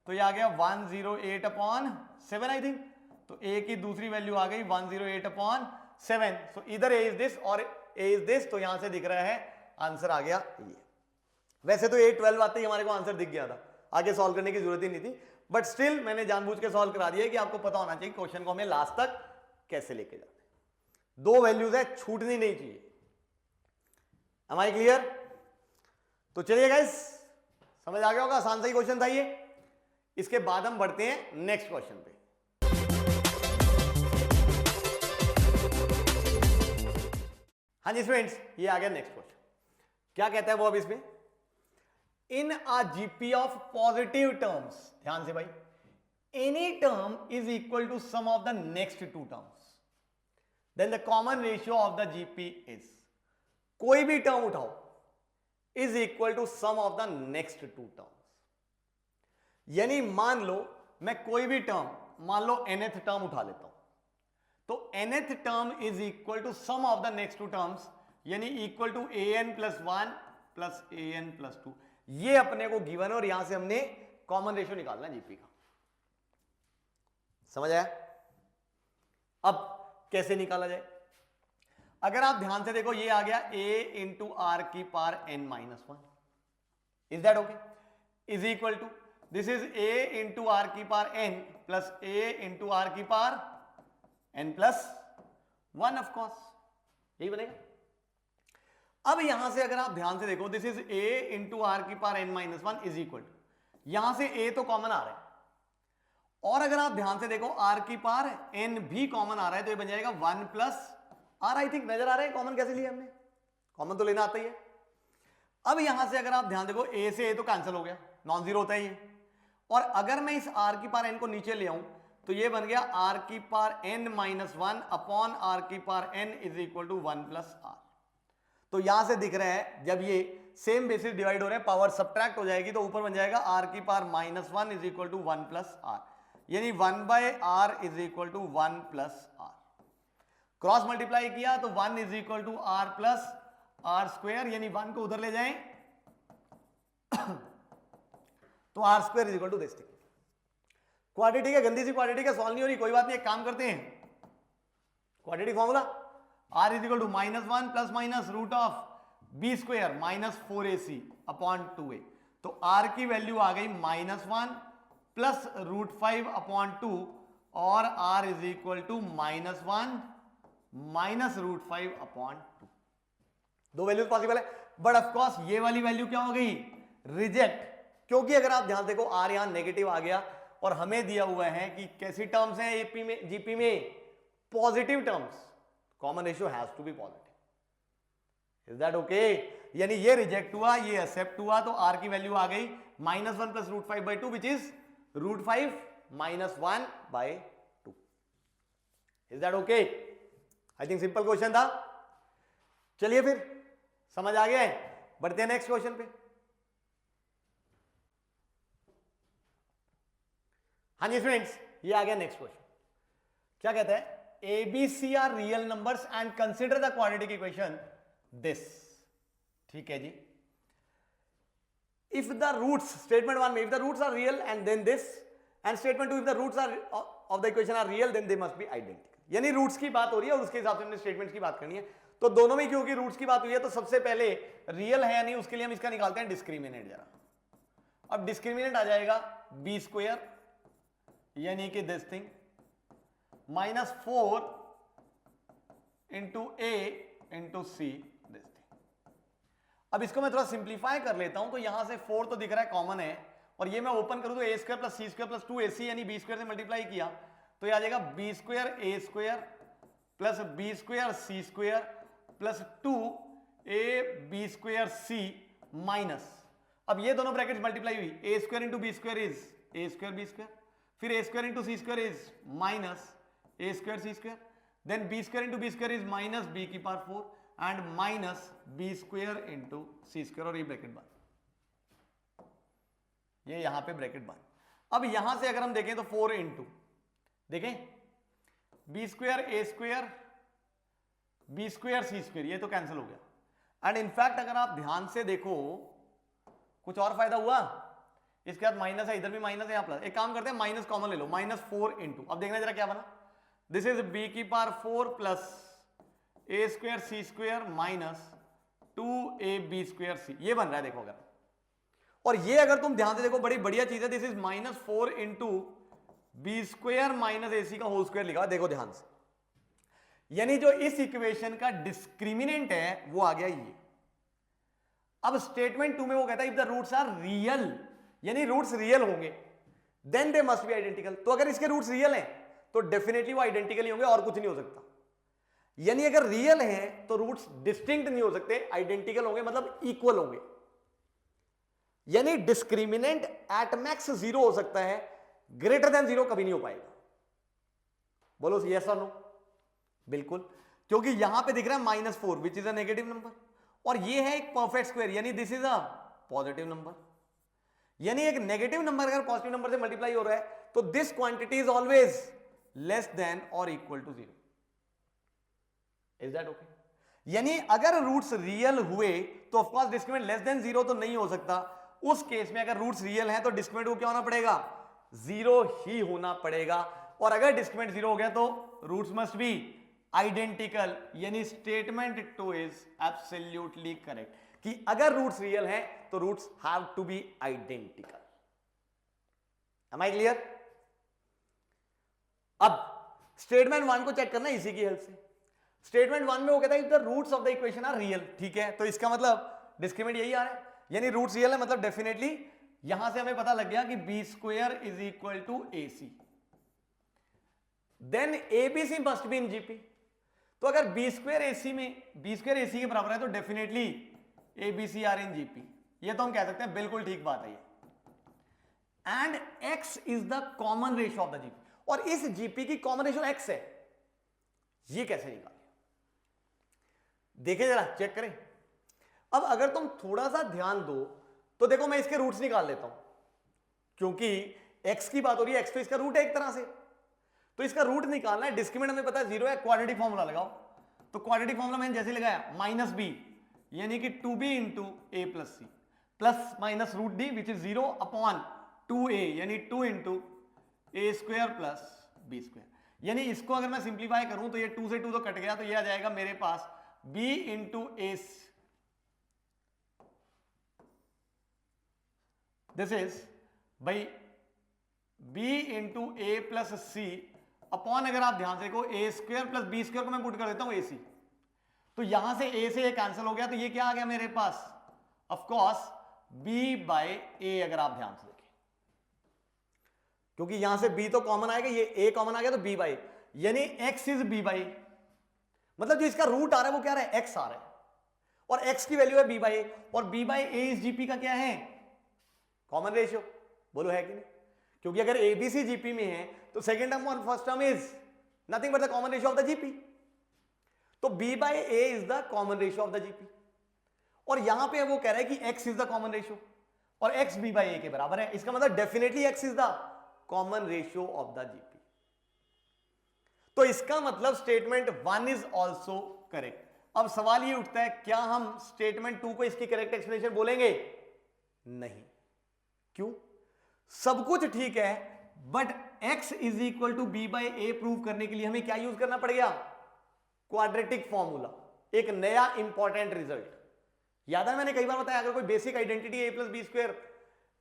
तो ये आ गया 108 अपॉन 7 आई थिंक, तो A की दूसरी वैल्यू आ गई 108 अपॉन 7, सो इधर A इज दिस और A इज दिस, तो यहां से दिख रहा है आंसर आ गया ये। वैसे तो A 12 आते ही हमारे को आंसर दिख गया था, आगे सॉल्व करने की जरूरत ही नहीं थी, बट स्टिल मैंने जानबूझ के सॉल्व करा दिया कि आपको पता होना चाहिए क्वेश्चन को हमें लास्ट तक कैसे लेके जाते हैं। दो वैल्यूज है, छूटनी नहीं चाहिए। Am I clear? तो चलिए गाइस, समझ आ गया होगा, आसान सा ही क्वेश्चन था ये। इसके बाद हम बढ़ते हैं नेक्स्ट क्वेश्चन पे। हाँ जी फ्रेंड्स, ये आ गया नेक्स्ट क्वेश्चन। क्या कहता है वो अब इसमें, in a GP of positive terms, ध्यान से भाई, any term is equal to sum of the next two terms, then the common ratio of the GP is, कोई भी टर्म उठाओ, is equal to sum of the next two terms. यानी मान लो मैं कोई भी टर्म, मान लो nth टर्म उठा लेता हूं, तो nth term is equal to sum of the next two terms, यानी equal to an plus 1 plus an plus 2, ये अपने को गिवन है, और यहां से हमने कॉमन रेशियो निकालना है GP का। समझ आया? अब कैसे निकाला जाए? अगर आप ध्यान से देखो, ये आ गया A इंटू R की power n-1, is that okay, is equal to, this is A into R की power n plus A into R की power n plus 1, of course यही बनेगा। अब यहां से अगर आप ध्यान से देखो, this is A into R की power n-1 is equal to, यहां से A तो कॉमन आ रहा है, और अगर आप ध्यान से देखो R की पावर n भी कॉमन आ रहा है, तो ये बन जाएगा 1 प्लस R, आई थिंक नजर आ रहा है कॉमन कैसे लिया हमने, कॉमन तो लेना आता ही है। अब यहां से अगर आप ध्यान देखो, A से A तो कैंसिल हो गया, नॉन जीरो होता है ये, और अगर मैं इस R की पावर n को नीचे ले आऊं, तो ये बन गया R की पावर n-1 अपॉन R की power n is equal to 1 plus R। तो यहां से दिख रहा है, जब ये सेम बेसिस डिवाइड हो रहे हैं, पावर सब्ट्रैक्ट हो जाएगी, तो ऊपर बन जाएगा R की power -1 is equal to 1 plus R, यानी 1/R is equal to 1 plus R। Cross multiply किया तो 1 is equal to R plus R square, यानी 1 को उधर ले जाएं तो R square is equal to this thing. Quadratic है, गंदी सी क्वाड्रेटिक है, सॉल्व नहीं हो रही, कोई बात नहीं, एक काम करते हैं, quadratic formula R is equal to -1 plus minus root of B square minus 4ac upon 2a। तो आर की वैल्यू आ गई -1 प्लस √5/2 और R is equal to -1 minus √5/2। दो वैल्यूज पॉसिबल है, बट ऑफकोर्स ये वाली वैल्यू क्या हो गई, रिजेक्ट, क्योंकि अगर आप ध्यान देखो आर यहां नेगेटिव आ गया और हमें दिया हुआ है कि कैसी टर्म्स हैं एपी में, जीपी में, positive terms, common ratio has to be positive. Is that okay? यानी ये रिजेक्ट हुआ, ये एक्सेप्ट हुआ, तो आर की वैल्यू आ गई -1 plus √5/2 which is √5 -1/2। Is that okay? I think simple question था। चलिए फिर समझ आ गया है, बढ़ते हैं नेक्स्ट क्वेश्चन पे। हाँ जी स्टूडेंट्स, ये आ गया नेक्स्ट क्वेश्चन। क्या कहता है, ABC are real numbers and consider the quadratic equation this. ठीक है जी। इफ द रूट्स, स्टेटमेंट 1 में, if the roots are real and then this, and statement 2 if the roots are of the equation are real then they must be identical. यानी रूट्स की बात हो रही है और उसके हिसाब से हमने स्टेटमेंट्स की बात करनी है। तो दोनों में क्योंकि रूट्स की बात हुई है तो सबसे पहले रियल है या नहीं उसके लिए हम इसका निकालते हैं डिस्क्रिमिनेंट जरा। अब डिस्क्रिमिनेंट आ जाएगा बी स्क्वायर यानी कि this thing -4 into A into see this thing. अब इसको मैं थोड़ा सिंप्लीफाई कर लेता हूं, तो यहां से 4 तो दिख रहा है कॉमन है, और ये मैं ओपन करूं तो ए स्क्वायर प्लस सी स्क्वायर प्लस 2ac यानी बी स्क्वायर से मल्टीप्लाई किया तो ये आ जाएगा B square A square plus B square C square plus 2ab square C minus, अब ये दोनों ब्रैकेट्स मल्टीप्लाई हुई, A square into B square is A square B square, फिर A square into C square is minus A square C square, then B square into B square is minus B की power 4 and minus B square into C square, और ये ब्रैकेट बंद, ये यहां पे ब्रैकेट बंद। अब यहां से अगर हम देखें तो 4 इंटू, देखें B square A square B square C square, ये तो कैंसिल हो गया। एंड इनफैक्ट अगर आप ध्यान से देखो कुछ और फायदा हुआ, इसके बाद माइनस है, इधर भी माइनस है, यहाँ प्लस। एक काम करते हैं माइनस कॉमन ले लो, -4 इंटू, अब देखना जरा क्या बना, दिस इज बी की पावर 4 प्लस ए square C square minus 2ab square सी, ये बन रहा है देखो अगर, और ये अगर तुम ध्यान से देखो बड़ी बढ़िया चीज है, this is -4 into B square minus A C का होल स्क्वायर लिखा, देखो ध्यान से, यानी जो इस इक्वेशन का डिस्क्रिमिनेंट है वो आ गया ये। अब स्टेटमेंट 2 में वो कहता है if the roots are real, यानी रूट्स रियल होंगे then they must be identical. तो अगर इसके रूट्स रियल हैं तो डेफिनेटली वो आइडेंटिकल ही होंगे और कुछ नहीं हो सकता। यानी अगर रियल हैं तो रूट्स डिस्टिंक्ट नहीं हो सकते, आइडेंटिकल होंगे, मतलब इक्वल होंगे। यानी डिस्क्रिमिनेंट एट मैक्स 0 हो सकता है, ग्रेटर देन 0 कभी नहीं हो पाएगा। बोलो यस और नो? बिल्कुल, क्योंकि यहां पे दिख रहा है -4 which is a negative number, और ये है एक परफेक्ट स्क्वायर, यानी this is a positive number. यानी एक नेगेटिव नंबर अगर पॉजिटिव नंबर से मल्टीप्लाई हो रहा है तो this quantity is always less than और equal to 0। Is that okay? यानी अगर रूट्स रियल हुए तो of course discriminant less than 0 तो नहीं हो सकता। उस केस में अगर रूट्स रियल हैं तो डिस्क्रिमिनेंट को क्या होना पड़ेगा? 0 ही होना पड़ेगा। और अगर डिस्क्रिमिनेंट 0 हो गया तो रूट्स मस्ट बी आइडेंटिकल, यानी स्टेटमेंट 2 इज एब्सोल्युटली करेक्ट कि अगर रूट्स रियल हैं तो roots have to be identical. Am I clear? अब स्टेटमेंट 1 को चेक करना इसी की हेल्प से। स्टेटमेंट 1 में वो कहता है if the roots of the equation are real, ठीक है, तो इसका मतलब डिस्क्रिमिनेंट यही आ रहा है, यानी रूट्स रियल है, मतलब डेफिनेटली यहां से हमें पता लग गया कि B square is equal to A C, then ABC must be in GP. तो अगर बी स्क्वायर एसी में बी स्क्वायर एसी के बराबर है तो definitely ABC are in GP, ये तो हम कह सकते हैं, बिल्कुल ठीक बात है ये। And x is the common ratio of the GP, और इस जीपी की कॉमन रेशियो एक्स है, ये कैसे निकाले? देखिए जरा, चेक करें। अब अगर तुम थोड़ा सा ध्यान दो तो देखो मैं इसके रूट्स निकाल लेता हूं, क्योंकि एक्स की बात हो रही है, एक्स तो इसका रूट है एक तरह से, तो इसका रूट निकालना है। डिस्क्रिमिनेंट हमें पता है 0 है, क्वाड्रेटिक फॉर्मूला लगाओ। तो क्वाड्रेटिक फॉर्मूला मैंने जैसे लगाया -b यानी कि 2b into a plus C, plus minus root D which is 0 upon 2a यानी 2 into A square plus B square. यानी इसको अगर मैं सिंप्लीफाई करूं तो ये 2 से 2 तो कट गया, तो ये आ जाएगा मेरे पास b into A, this is भाई b इंटू ए प्लस सी अपॉन, अगर आप ध्यान से देखो ए स्क्वायर प्लस बी स्क्वायर को मैं पुट कर देता हूं ए सी, तो यहां से ए से ये कैंसिल हो गया, तो ये क्या आ गया मेरे पास, ऑफ कोर्स b बाय ए। अगर आप ध्यान से देखें, क्योंकि यहां से b तो कॉमन आएगा, ये a कॉमन आ गया, तो b बाई, यानी x इज b बाई, मतलब जो इसका रूट आ रहा है वो क्या रहा है, x आ रहा है, और x की वैल्यू है b बाई, और b बाई a इस gp का क्या है, कॉमन रेशियो। बोलो है कि नहीं, क्योंकि अगर abc gp में है तो सेकेंड टर्म और first term is nothing but the common ratio of the GP, तो b by a is the common ratio of the GP, और यहां पे वो कह रहा है कि x is the common ratio और x b बाई a के बराबर है, इसका मतलब definitely x is the common ratio of the GP. तो इसका मतलब स्टेटमेंट 1 इज ऑल्सो करेक्ट। अब सवाल ये उठता है, क्या हम स्टेटमेंट 2 को इसकी करेक्ट एक्सप्लेनेशन बोलेंगे? नहीं। क्यों? सब कुछ ठीक है, but x is equal to B by A prove करने के लिए हमें क्या यूज करना पड़ गया, क्वाड्रेटिक फॉर्मूला, एक नया इंपॉर्टेंट रिजल्ट। याद है मैंने कई बार बताया, अगर कोई बेसिक आइडेंटिटी ए प्लस बी स्क्वायर,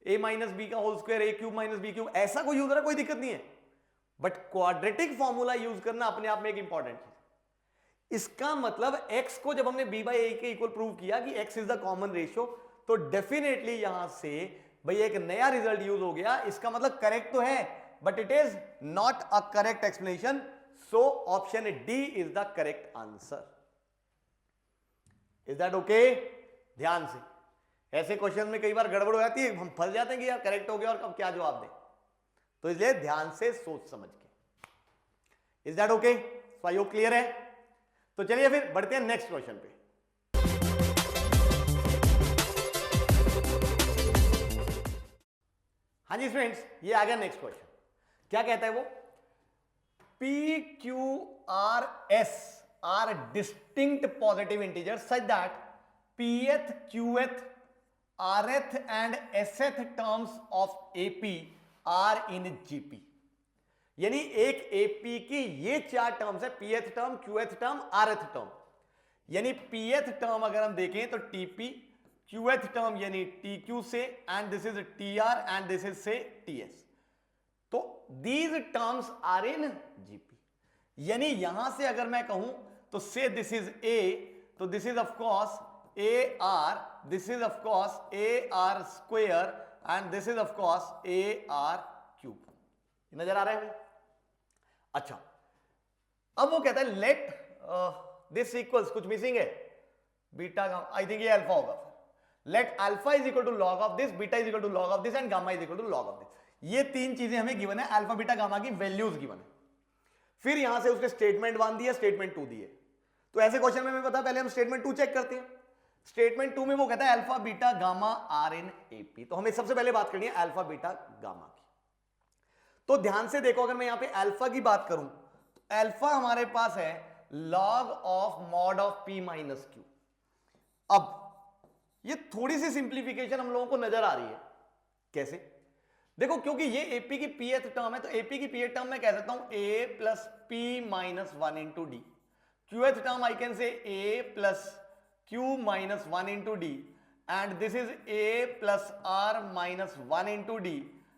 ए माइनस बी का होल स्क्वायर, ए क्यूब माइनस बी क्यूब, ऐसा कोई यूज रहा, कोई दिक्कत नहीं है, बट क्वाड्रेटिक फॉर्मूला यूज करना अपने आप में एक इंपॉर्टेंट चीज। इसका मतलब x को जब हमने b बाई ए के इक्वल प्रूव किया कि x is the common ratio, तो डेफिनेटली यहां से भाई एक नया रिजल्ट यूज हो गया। इसका मतलब करेक्ट तो है, but it is not a correct explanation, so option D is the correct answer. Is that okay? ध्यान से, ऐसे क्वेश्चन में कई बार गड़बड़ हो जाती है, हम फंस जाते हैं कि यार करेक्ट हो गया और अब क्या जवाब दें, तो इसलिए ध्यान से सोच समझ के। Is that okay? सहयोग क्लियर है? तो चलिए फिर बढ़ते हैं नेक्स्ट क्वेश्चन पे। हाँ जी फ्रेंड्स, ये आ गया नेक्स्ट क्वेश्चन। क्या कहता है वो, P, Q, R, S are distinct positive integers such that Pth, Qth, Rth and Sth terms of AP are in GP। यानी एक AP की ये चार टर्म्स है, Pth term, Qth term, Rth term. यानी Pth टर्म अगर हम देखें तो TP, Qth टर्म यानी TQ say, and this is TR and this is say TS। तो these terms are in GP. यानी यहां से अगर मैं कहूं तो से दिस इज A, तो this is of course AR, this is of course AR square and this is of course AR cube. नजर आ रहा है हमें? अच्छा, अब वो कहता है लेट दिस इक्वल्स, कुछ मिसिंग है, बीटा आई थिंक ये अल्फा होगा, let alpha is equal to log of this, beta is equal to log of this and gamma is equal to log of this. ये तीन चीजें हमें गिवन है, अल्फा बीटा गामा की वैल्यूज गिवन है। फिर यहां से उसने स्टेटमेंट 1 दिया, स्टेटमेंट 2 दिए। तो ऐसे क्वेश्चन में मैं पता पहले हम स्टेटमेंट 2 चेक करते हैं। स्टेटमेंट 2 में वो कहता है alpha beta gamma are in AP. तो हमें सबसे पहले बात करनी है अल्फा बीटा गामा की। तो ध्यान से देखो, अगर मैं यहां पे अल्फा की बात करूं तो अल्फा हमारे पास है log of mod of P minus Q. अब ये थोड़ी सी सिंप्लीफिकेशन हम लोगों को नजर आ रही है। कैसे? देखो, क्योंकि ये एपी की पीएथ टर्म है, तो एपी की पीएथ टर्म मैं कह सकता हूं A plus P minus 1 into D. Qth term I can say A plus Q minus 1 into D, and this is A plus R minus 1 into D,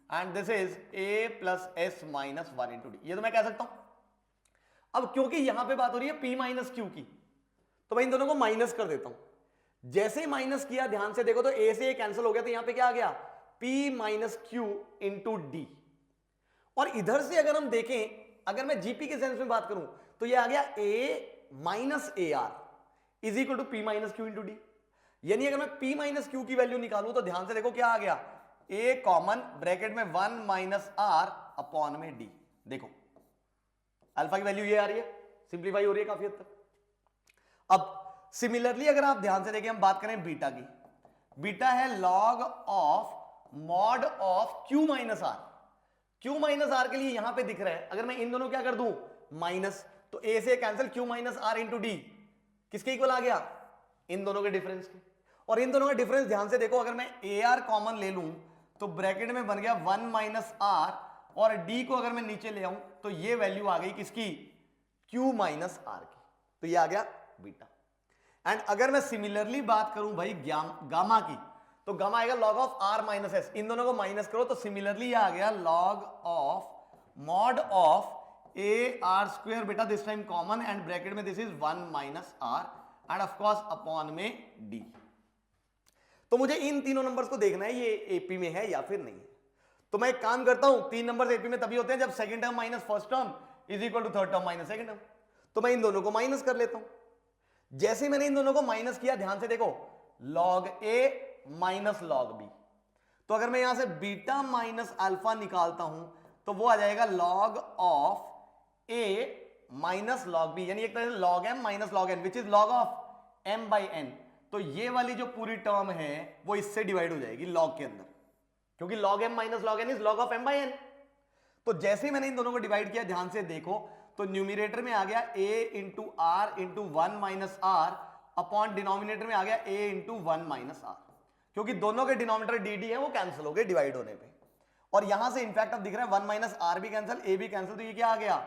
and this is A plus S minus 1 into D. ये तो मैं कह सकता हूं। अब क्योंकि यहां पे बात हो रही है पी माइनस क्यू की, तो मैं इन दोनों को माइनस कर देता हूं। जैसे ही माइनस किया, ध्यान से देखो, तो ए से ये कैंसिल हो गया, तो यहां पे क्या आ गया, P minus Q into D. और इधर से अगर हम देखें, अगर मैं जीपी के सेंस में बात करूं, तो ये आ गया A minus A are is equal to P minus Q into D. यानी अगर मैं P माइनस क्यू की वैल्यू निकालूं, तो ध्यान से देखो क्या आ गया, ए कॉमन ब्रैकेट में 1 माइनस आर अपॉन में डी। देखो अल्फा की वैल्यू ये आ रही है, सिंप्लीफाई हो रही है काफी हद तक। अब सिमिलरली अगर आप ध्यान से देखें, हम बात करें बीटा की, बीटा है log of mod of Q minus R. Q minus R के लिए यहां पे दिख रहा है, अगर मैं इन दोनों क्या कर दूं माइनस, तो ए से cancel, Q minus R into D किसके इक्वल आ गया, इन दोनों के डिफरेंस के। और इन दोनों का डिफरेंस ध्यान से देखो, अगर मैं ए आर कॉमन ले लूं तो ब्रैकेट में बन गया 1 माइनस आर, और डी को अगर मैं नीचे ले आऊं तो ये वैल्यू आ गई किसकी, क्यू माइनस आर की, तो ये आ गया बीटा। एंड अगर मैं सिमिलरली बात करूं भाई गामा की, तो गामा आएगा log of R minus S, इन दोनों को माइनस करो तो सिमिलरली ये आ गया log of mod of A R square, बेटा this time common, and bracket में this is 1 minus R and of course upon में डी। तो मुझे इन तीनों नंबर्स को देखना है ये एपी में है या फिर नहीं है। तो मैं एक काम करता हूं, तीन नंबर्स एपी में तभी होते हैं जब second term minus first term is equal to third term minus second term. तो मैं इन दोनों को माइनस कर लेता हूं। जैसे मैंने इन दोनों को माइनस किया, ध्यान से देखो, लॉग ए माइनस लॉग बी, तो अगर मैं यहां से बीटा माइनस अल्फा निकालता हूं तो वो आ जाएगा log of A minus log B, यानी एक तरह से log M minus log N which is log of M by N. तो ये वाली जो पूरी टर्म है वो इससे डिवाइड हो जाएगी लॉग के अंदर, क्योंकि log M minus log N is log of M by N. तो जैसे ही मैंने इन दोनों को डिवाइड किया, ध्यान से देखो, तो न्यूमिनेटर में आ गया a into R into 1 minus R upon denominator में आ गया a इंटू 1 माइनस आर, क्योंकि दोनों के डिनोमिनेटर डी डी है वो कैंसिल हो गए डिवाइड होने पे। और यहां से इनफैक्ट अब दिख रहा है 1 माइनस आर भी कैंसिल, a भी कैंसिल, तो ये क्या आ गया,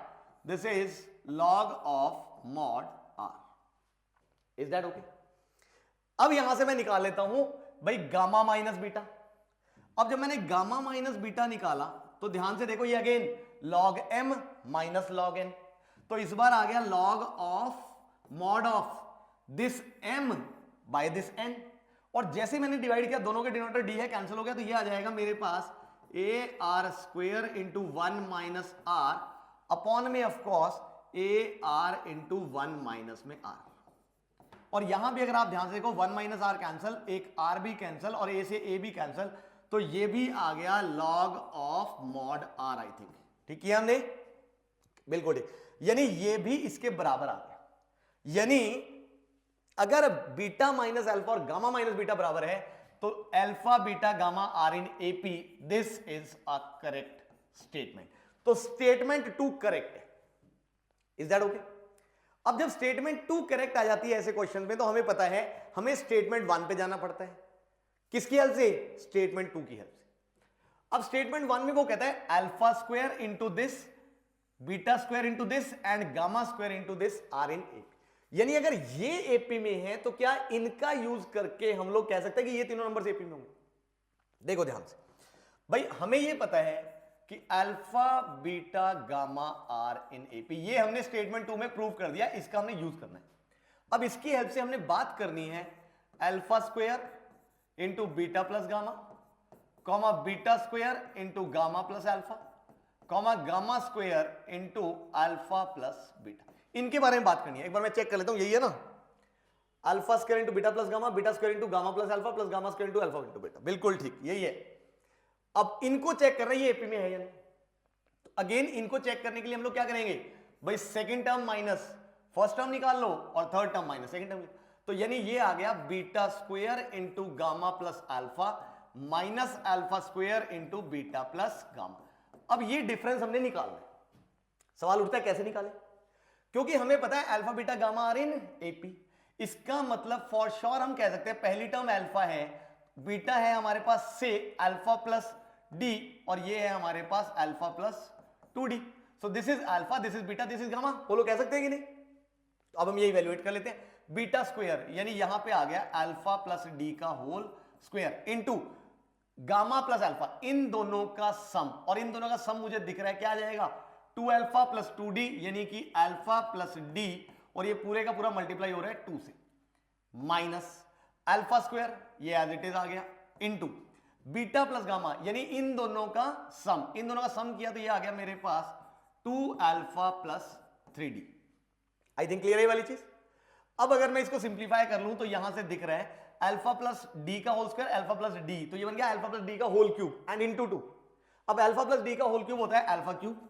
this is log of mod R. Is that okay? अब यहां से मैं निकाल लेता हूं भाई गामा माइनस बीटा। अब जब मैंने गामा माइनस बीटा निकाला तो ध्यान से देखो, ये again log M minus log N, तो इस बार आ गया log of mod of this M by this N. और जैसे मैंने डिवाइड किया, दोनों के डिनोमिनेटर डी है, कैंसिल हो गया, तो ये आ जाएगा मेरे पास A R square into 1 minus R upon में of course A R into 1 minus में आर। और यहां भी अगर आप ध्यान से देखो, 1 माइनस आर कैंसिल, एक आर भी कैंसिल और ए से ए भी कैंसिल, तो ये भी आ गया log of mod R, I think. ठीक किया हमने, बिल्कुल ठीक, यानी ये भी इसके बराबर आ गया। यानी अगर बीटा माइनस अल्फा और गामा माइनस बीटा बराबर है तो alpha beta gamma are in AP, this is a correct statement. तो स्टेटमेंट 2 करेक्ट है। Is that okay? अब जब स्टेटमेंट 2 करेक्ट आ जाती है ऐसे क्वेश्चन में, तो हमें पता है हमें स्टेटमेंट 1 पे जाना पड़ता है। किसकी हेल्प से? स्टेटमेंट 2 की हेल्प से। अब स्टेटमेंट 1 में वो कहता है alpha square into this, beta square into this and gamma square into this are in AP. यानी अगर ये एपी में है तो क्या इनका यूज करके हम लोग कह सकते हैं कि ये तीनों नंबर एपी में होंगे? देखो ध्यान से भाई, हमें ये पता है कि alpha beta gamma are in AP, ये हमने स्टेटमेंट 2 में प्रूव कर दिया, इसका हमने यूज करना है। अब इसकी हेल्प से हमने बात करनी है alpha square into beta plus gamma, comma beta square into gamma plus alpha, comma gamma square into alpha plus beta. इनके बारे में बात करनी है। एक बार मैं चेक कर लेता हूं, यही है ना, alpha square into beta plus gamma, beta square into gamma plus alpha plus gamma square into alpha into beta, बिल्कुल ठीक, यही है। अब इनको चेक कर रहे हैं ये एपी में है या नहीं। तो अगेन इनको चेक करने के लिए हम लोग क्या करेंगे भाई, second term minus first term निकाल लो और third term minus second term. तो यानी ये आ गया beta square into gamma plus alpha minus alpha square into beta plus gamma. अब ये डिफरेंस हमने निकालना है। सवाल उठता है कैसे निकालें, क्योंकि हमें पता है alpha beta gamma are in AP. इसका मतलब फॉर श्योर हम कह सकते हैं पहली टर्म अल्फा है, बीटा है हमारे पास से अल्फा प्लस डी, और ये है हमारे पास alpha plus 2d। So this is alpha, this is beta, this is gamma. वो लोग कह सकते हैं कि नहीं? तो अब हम ये इवैल्यूएट कर लेते हैं। बीटा स्क्वायर यानी यहां पे आ गया अल्फा प्लस डी का whole square into gamma plus alpha, इन दोनों का सम, और इन दोनों का सम मुझे दिख रहा है क्या आ जाएगा, 2 अल्फा प्लस 2d, यानी कि अल्फा प्लस डी, और ये पूरे का पूरा मल्टीप्लाई हो रहा है 2 से, माइनस अल्फा स्क्वायर, ये एज इट इज आ गया, इंटू बीटा प्लस गामा, यानी इन दोनों का सम, इन दोनों का सम किया तो ये आ गया मेरे पास 2 alpha plus 3d। I think clear है वाली चीज। अब अगर मैं इसको सिंप्लीफाई कर लूं तो यहां से दिख रहा है अल्फा प्लस डी का whole square, alpha plus D, तो ये बन गया अल्फा प्लस डी का होल क्यूब एंड इनटू 2। अब अल्फा प्लस डी का होल क्यूब होता है अल्फा क्यूब,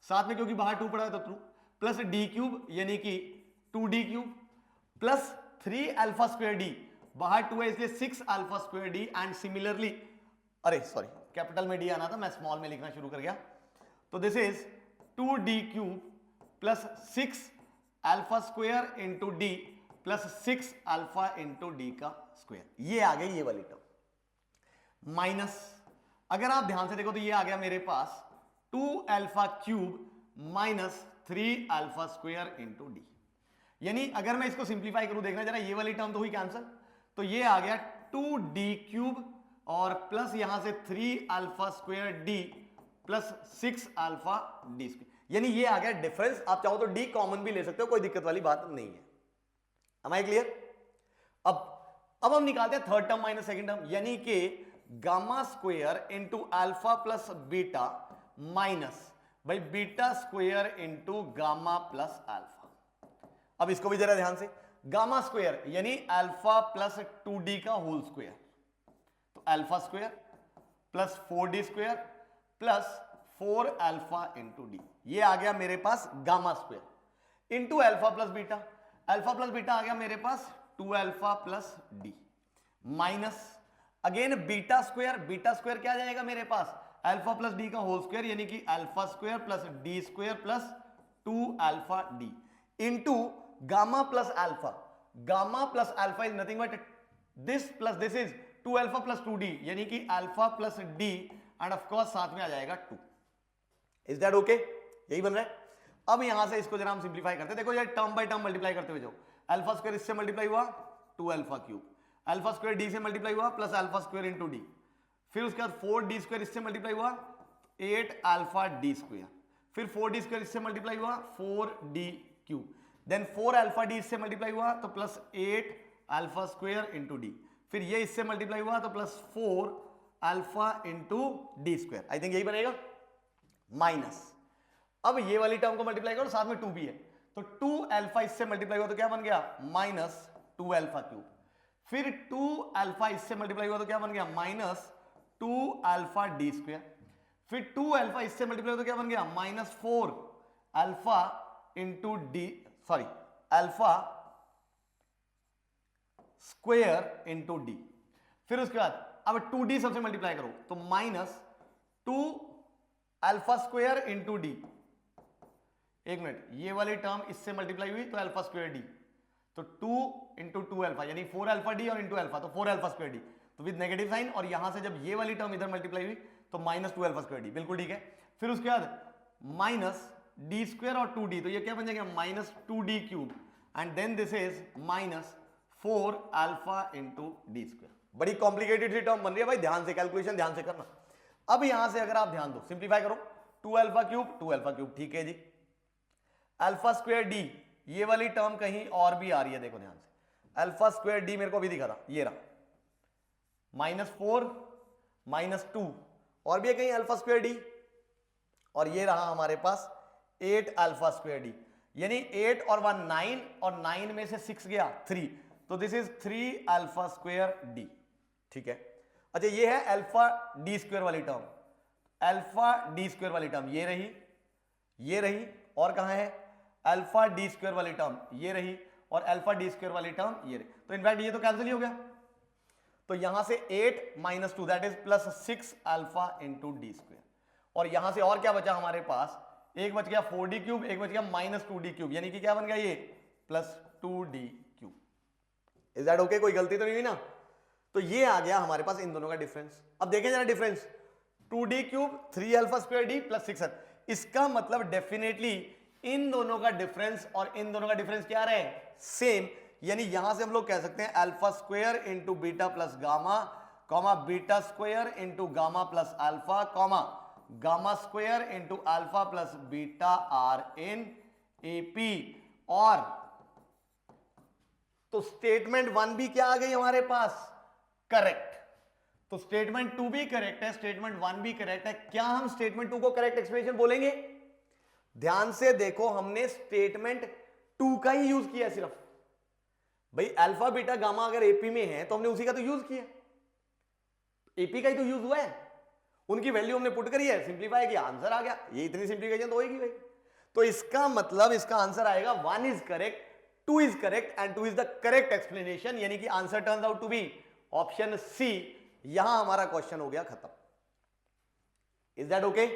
साथ में क्योंकि बाहर 2 पड़ा है तो 2, प्लस डी क्यूब यानी कि 2d cube, plus 3 alpha square D, बाहर 2 है इसलिए 6 alpha square D, and similarly, अरे सॉरी कैपिटल में डी आना था, मैं स्मॉल में लिखना शुरू कर गया, तो this is 2d cube plus 6 alpha square into D plus 6 alpha into D का स्क्वायर, ये आ गई ये वाली टर्म। माइनस, अगर आप ध्यान से देखो तो ये आ गया मेरे पास 2 alpha cube minus 3 alpha square into D. यानी अगर मैं इसको सिंप्लीफाई करूं, देखना जरा, ये वाली टर्म तो हुई कैंसिल, तो ये आ गया 2d क्यूब और प्लस यहां से 3 alpha square D plus 6 alpha D square, यानी ये आ गया डिफरेंस। आप चाहो तो डी कॉमन भी ले सकते हो, कोई दिक्कत वाली बात नहीं है। Am I clear? अब हम निकालते हैं third term minus second term, यानी कि gamma square into alpha plus beta minus भाई beta square into gamma plus alpha. अब इसको भी जरा ध्यान से, गामा स्क्वायर यानी अल्फा प्लस 2d का होल स्क्वायर, तो alpha square plus 4d square plus 4 alpha into D, ये आ गया मेरे पास gamma square into alpha plus beta. Alpha plus beta आ गया मेरे पास 2 alpha plus D minus again beta square, beta square क्या जाएगा मेरे पास अल्फा प्लस डी का होल स्क्वायर, यानी कि alpha square plus D square plus 2 alpha D into gamma plus alpha. Gamma plus alpha is nothing but this plus this is 2 alpha plus 2d, यानी कि alpha plus D and of course साथ में आ जाएगा 2। Is that okay? यही बन रहा है। अब यहां से इसको जरा हम सिंप्लीफाई करते हैं, देखो यार टर्म बाय टर्म मल्टीप्लाई करते हुए जाओ। अल्फा स्क्वायर इससे मल्टीप्लाई हुआ 2 alpha cube, alpha square D से मल्टीप्लाई हुआ plus alpha square into D, फिर उसके बाद 4d स्क्वायर इससे मल्टीप्लाई हुआ 8 अल्फा डी स्क्वायर, फिर 4d स्क्वायर इससे मल्टीप्लाई हुआ 4d cube, then 4 alpha D इससे मल्टीप्लाई हुआ तो plus 8 alpha square into D, फिर ये इससे मल्टीप्लाई हुआ तो plus 4 alpha into D square. I think यही बनेगा माइनस। अब ये वाली टर्म को मल्टीप्लाई करो, साथ में 2 भी है, तो 2 अल्फा इससे मल्टीप्लाई हुआ तो क्या बन गया माइनस 2 अल्फा क्यूब, फिर 2 अल्फा इससे मल्टीप्लाई हुआ तो क्या बन गया माइनस 2 अल्फा डी स्क्वायर, फिर 2 अल्फा इससे मल्टीप्लाई हुआ तो क्या बन गया minus 4 alpha into D, sorry alpha square into D, फिर उसके बाद अब 2d सबसे मल्टीप्लाई करो तो minus 2 alpha square into D. एक मिनट, ये वाली टर्म इससे मल्टीप्लाई हुई तो अल्फा स्क्वायर डी, तो 2 इंटू 2 अल्फा यानी 4 अल्फा डी और इंटू अल्फा तो 4 अल्फा स्क्वायर डी, तो विद नेगेटिव साइन, और यहां से जब ये वाली टर्म इधर मल्टीप्लाई हुई तो माइनस 2 अल्फा स्क्वायर डी, बिल्कुल ठीक है। फिर उसके बाद माइनस डी स्क्वायर और 2d, तो ये क्या बन जाएगा minus 2d cube and then this is minus 4 alpha into D square. बड़ी कॉम्प्लिकेटेड सी टर्म बन रही है भाई, ध्यान से कैलकुलेशन ध्यान से करना। अब यहां से अगर आप ध्यान दो, सिंप्लीफाई करो, 2 अल्फा क्यूब ठीक है जी, अल्फा स्क्वायर डी, ये वाली टर्म कहीं और भी आ रही है, देखो ध्यान से, अल्फा स्क्वायर डी मेरे को अभी दिखा था, ये रहा माइनस 4 माइनस 2, और भी है कहीं अल्फा स्क्वायर डी, और ये रहा हमारे पास 8 अल्फा स्क्वायर डी, यानी 8 और 1 9, और 9 में से 6 गया 3, तो this is 3 alpha square D, ठीक है। अच्छा, ये है अल्फा डी स्क्वायर वाली टर्म, अल्फा डी स्क्वायर वाली टर्म ये रही, और कहां है अल्फा डी स्क्वायर वाली टर्म ये रही, और अल्फा डी स्क्वायर वाली टर्म ये रही, तो इनफैक्ट ये तो कैंसिल ही हो गया, तो यहां से 8 minus 2 that is plus 6 alpha into D square, और यहां से और क्या बचा हमारे पास, एक बच गया 4d क्यूब, एक बच गया माइनस 2d क्यूब, यानी कि क्या बन गया ये plus 2d cube. Is that okay? कोई गलती तो नहीं हुई ना? तो ये आ गया हमारे पास इन दोनों का डिफरेंस। अब देखें जरा difference, 2d cube 3 alpha square D plus 6, इसका मतलब डेफिनेटली इन दोनों का डिफरेंस और इन दोनों का डिफरेंस क्या रहे सेम, यानी यहां से हम लोग कह सकते हैं alpha square into beta plus gamma, comma beta square into gamma plus alpha, comma gamma square into alpha plus beta are in AP. और तो स्टेटमेंट 1 भी क्या आ गई हमारे पास करेक्ट, तो स्टेटमेंट 2 भी करेक्ट है, स्टेटमेंट 1 भी करेक्ट है। क्या हम स्टेटमेंट 2 को करेक्ट एक्सप्रेशन बोलेंगे? ध्यान से देखो, हमने स्टेटमेंट 2 का ही यूज किया सिर्फ, भाई अल्फा बीटा गामा अगर एपी में है तो हमने उसी का तो यूज किया, एपी का ही तो यूज हुआ है, उनकी वैल्यू हमने पुट करी है, सिंप्लीफाई किया, आंसर आ गया। ये इतनी सिंप्लीफिकेशन तो होगी भाई, तो इसका मतलब इसका आंसर आएगा 1 is correct, 2 is correct and 2 is the correct explanation, यानी कि answer turns out to be option C. यहां हमारा क्वेश्चन हो गया खत्म। Is that okay?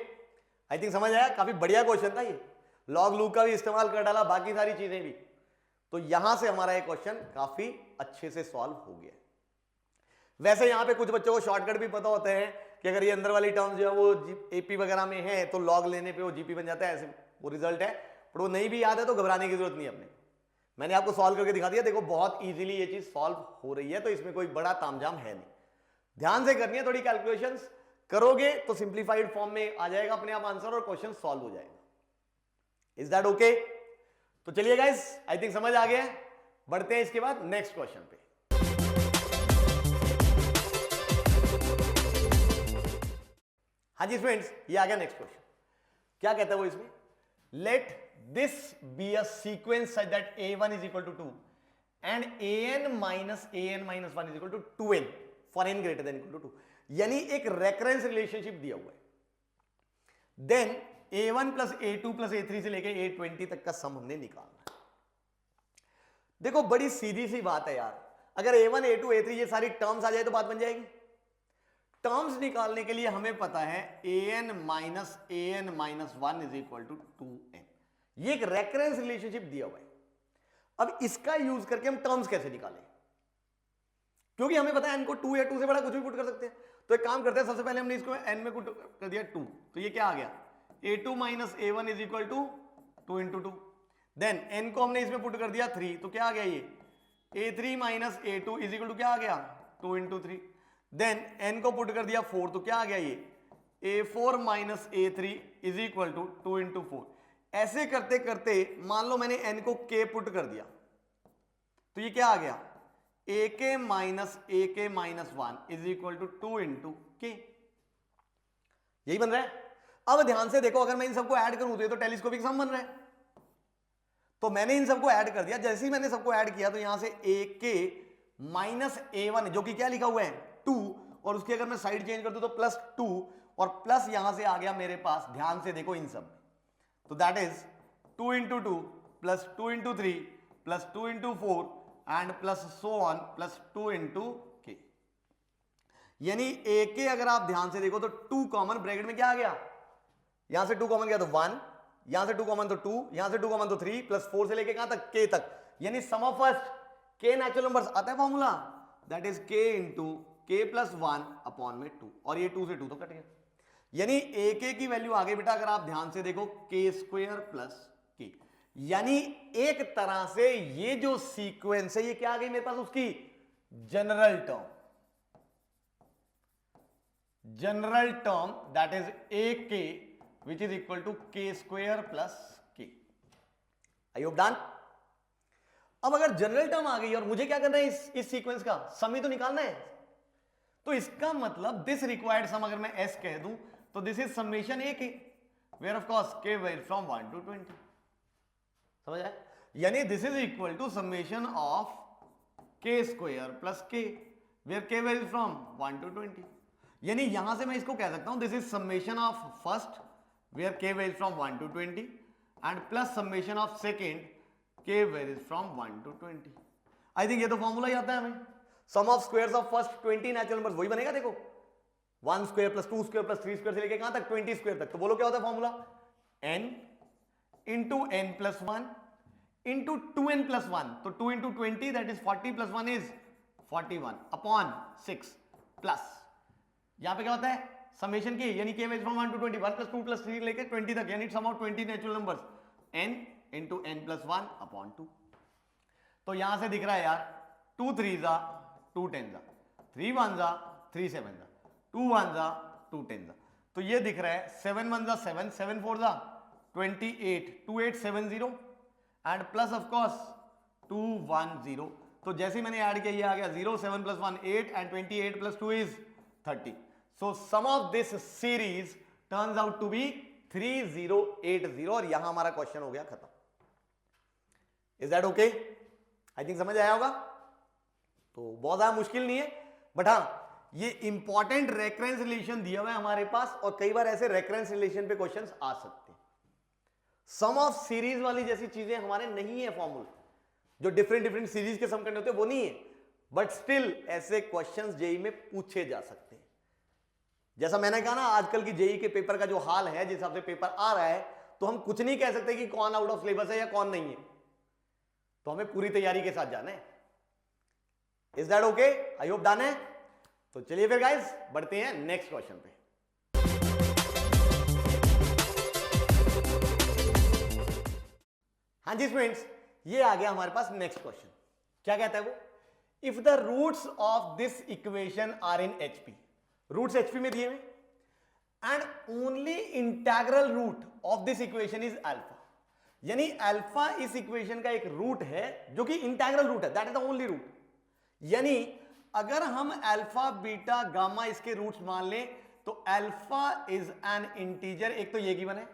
I think समझ आया, काफी बढ़िया क्वेश्चन था ये, लॉग लूग का भी इस्तेमाल कर डाला, बाकी सारी चीजें भी, तो यहां से हमारा ये क्वेश्चन काफी अच्छे से सॉल्व हो गया। वैसे यहां पे कुछ बच्चों को शॉर्टकट भी पता होते हैं कि अगर ये अंदर वाली टर्म जो है वो एपी वगैरह में है तो लॉग लेने पे वो जीपी बन जाता है, ऐसे वो रिजल्ट है। पर वो नहीं भी याद है तो घबराने की जरूरत नहीं है अपने। मैंने आपको सॉल्व करके दिखा दिया, देखो बहुत इजीली ये चीज सॉल्व हो रही है, तो इसमें कोई बड़ा तामझाम है नहीं। ध्यान से करनी है थोड़ी कैलकुलेशंस, करोगे तो सिंप्लीफाइड फॉर्म में आ जाएगा अपने आप आंसर और क्वेश्चन सॉल्व हो जाएगा। Is that okay? तो चलिए गाइस, आई थिंक समझ आ गया है। बढ़ते हैं इसके बाद नेक्स्ट क्वेश्चन पे। हाँ जी स्टूडेंट्स, ये आ गया नेक्स्ट क्वेश्चन। क्या कहता है वो इसमें, let this be a sequence such that a1 is equal to 2 and an minus 1 is equal to 2n for n greater than equal to 2। यानी एक रेकरेंस रिलेशनशिप दिया हुआ है। Then a1 plus a2 plus a3 से लेके a20 तक का सम हमने निकालना है। देखो बड़ी सीधी सी बात है यार, अगर a1 a2 a3 ये सारी टर्म्स आ जाए तो बात बन जाएगी। टर्म्स निकालने के लिए हमें पता है an minus one is equal to 2n। ये एक रेकरेंस रिलेशनशिप दिया हुआ है। अब इसका यूज करके हम टर्म्स कैसे निकालें, क्योंकि हमें पता है n को 2 या 2 से बड़ा कुछ भी पुट कर सकते हैं। तो एक काम करते हैं, सबसे पहले हमने इसको n में पुट कर दिया 2, तो ये क्या आ गया, a2 minus a1 is equal to 2 into 2। Then n को हमने इसमें पुट कर दिया 3, तो क्या आ गया ये a3 minus a2 is equal to क्या आ गया 2 इंटू 3। देन n को पुट कर दिया 4, तो क्या आ गया ये a4 minus a3 is equal to 2 into 4। ऐसे करते करते मान लो मैंने n को k पुट कर दिया, तो ये क्या आ गया ak minus 1 is equal to 2 into k। यही बन रहा है। अब ध्यान से देखो, अगर मैं इन सबको ऐड करूं तो ये तो टेलीस्कोपिक सम बन रहा है। तो मैंने इन सबको ऐड कर दिया। जैसे ही मैंने सबको ऐड किया तो यहां से ak माइनस a1 जो कि क्या लिखा हुआ है 2, और उसकी अगर मैं साइड चेंज कर दूं तो प्लस 2, और प्लस यहां से आ गया मेरे पास, ध्यान से देखो इन सब, तो that is 2 into 2 plus 2 into 3 plus 2 into 4 and plus so on plus 2 into के। यानी ak अगर आप ध्यान से देखो तो 2 कॉमन, ब्रैकेट में क्या आ गया, यहां से 2 कॉमन गया तो 1, यहां से 2 कॉमन तो 2, यहां से 2 कॉमन तो 3, प्लस 4 से लेके कहां तक k तक। यानी sum of first k natural numbers आता है formula, that is k into k plus 1 upon में 2, और ये 2 से 2 तो कट गया। यानी ak की वैल्यू आ गई बेटा, अगर आप ध्यान से देखो k स्क्वायर प्लस k। यानी एक तरह से ये जो सीक्वेंस है ये क्या आ गई मेरे पास, उसकी general term that is ak which is equal to k square plus k। I hope done. अब अगर जनरल टर्म आ गई और मुझे क्या करना है, इस सीक्वेंस का सम ही तो निकालना है, तो इसका मतलब दिस रिक्वायर्ड सम अगर मैं s कह दूं तो this is summation a k, where of course k vary from 1 to 20। समझ आया? यानी this is equal to summation of k square plus k, where k vary from 1 to 20। यानी यहां से मैं इसको कह सकता हूं this is summation of first where k vary from 1 to 20 and plus summation of second k varies from 1 to 20। I think ये तो फॉर्मूला ही आता है हमें। Sum of squares of first 20 natural numbers, वही बनेगा। देखो 1 square plus 2 square plus 3 square से लेके कहां तक 20 स्क्वायर तक। तो बोलो क्या होता है formula, n into n plus 1 into 2n plus 1, तो 2 into 20 that is 40 plus 1 is 41 upon 6 plus यहां पे क्या होता है समेशन की, यानी k from 1 to 20, 1 plus 2 plus 3 लेके 20 तक, यानी sum of 20 natural numbers n into n plus 1 upon 2। तो यहां से दिख रहा है यार 2 3 जा 2 10 जा, 3 1 जा 3 7 जा, 2 1 जा 2 10 जा। तो ये दिख रहा है 7 1 जा 7, 7 4 जा 28, 2 8 7 0 एंड प्लस ऑफ कोर्स 2 1 0। तो जैसे ही मैंने ऐड किया ये आ गया 0, 7 plus 1 8 and 28 plus 2 is 30। So sum of this series turns out to be 3080, और यहां हमारा क्वेश्चन हो गया खत्म। Is that okay? I think समझ आया होगा। तो बहुत ज्यादा मुश्किल नहीं है, बट हाँ ये इंपॉर्टेंट रेफरेंस रिलेशन दिया हुआ है हमारे पास, और कई बार ऐसे रेफरेंस रिलेशन पे क्वेश्चंस आ सकते हैं। सम ऑफ सीरीज वाली जैसी चीजें हमारे नहीं है फॉर्मूला, जो डिफरेंट सीरीज के सम करने होते हैं वो नहीं है, बट स्टिल ऐसे क्वेश्चंस जेई में पूछे जा सकते हैं। जैसा मैंने कहा ना, आजकल की जेई के पेपर का जो हाल है, जिस हिसाब से पेपर आ रहा है, तो हम कुछ नहीं कह सकते कि कौन आउट ऑफ सिलेबस है या कौन नहीं है। तो हमें पूरी तैयारी के साथ जाना है। Is that okay? I hope done है। तो चलिए फिर गाइस बढ़ते हैं नेक्स्ट क्वेश्चन पे। हाँ जी स्टूडेंट्स, ये आ गया हमारे पास नेक्स्ट क्वेश्चन। क्या कहता है वो? If the roots of this equation are in HP, roots HP में दिए हुए, and only integral root of this equation is alpha, यानी अल्फा इस इक्वेशन का एक रूट है जो कि इंटेग्रल रूट है, that is the only root. यानी अगर हम अल्फा बीटा गामा इसके रूट्स मान लें तो अल्फा इज एन इंटीजर, एक तो ये गिवन है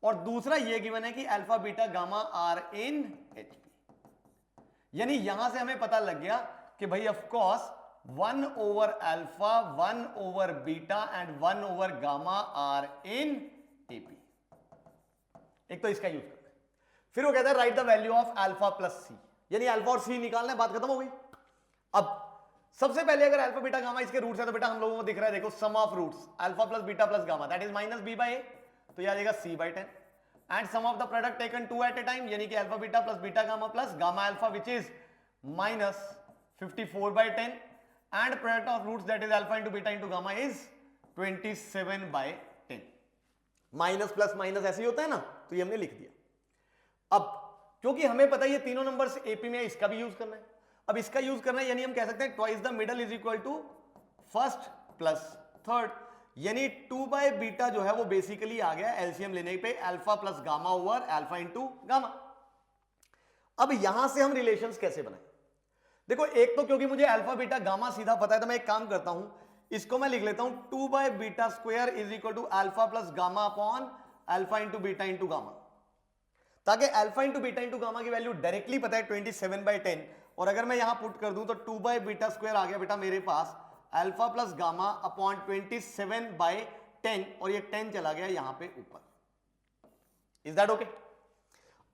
और दूसरा ये गिवन है कि alpha beta gamma are in HP. यानी यहां से हमें पता लग गया कि भाई of course 1 over alpha 1 over beta and 1 over gamma are in AP. एक तो इसका यूज करते हैं। फिर वो कहता है write the value of alpha plus C, यानी अल्फा और सी निकालना है, बात खत्म हो गई। अब सबसे पहले अगर अल्फा बीटा गामा इसके रूट्स है तो बेटा हम लोगों को दिख रहा है, देखो sum of roots alpha plus beta plus gamma that is minus B by A, तो यह आ जाएगा C by 10 and sum of the product taken 2 at a time, यानी कि alpha beta plus beta gamma plus gamma alpha which is minus 54 by 10 and product of roots that is alpha into beta into gamma is 27 by 10। Minus plus minus ऐसे ही होता है ना, तो ये हमने लिख दिया। अब क्योंकि हमें पता है ये तीनों नंबर्स एपी में, इसका भी यूज करना है। अब इसका यूज करना है यानी हम कह सकते हैं twice the middle is equal to first plus third, यानी 2 बाय बीटा जो है वो बेसिकली आ गया एलसीएम लेने पे alpha plus gamma over alpha into gamma. अब यहां से हम रिलेशंस कैसे बनाए? देखो एक तो क्योंकि मुझे अल्फा बीटा गामा सीधा पता है तो मैं एक काम करता हूं, इसको मैं लिख लेता हूं 2 by beta square is equal to alpha plus gamma upon alpha into beta into gamma, ताकि alpha into beta into gamma की वैल्यू डायरेक्टली पता है 27 बाय 10, और अगर मैं यहां पुट कर दूं तो 2 बाय बीटा स्क्वायर आ गया बेटा मेरे पास alpha plus gamma upon 27 by 10, और ये 10 चला गया यहां पे ऊपर। Is that okay?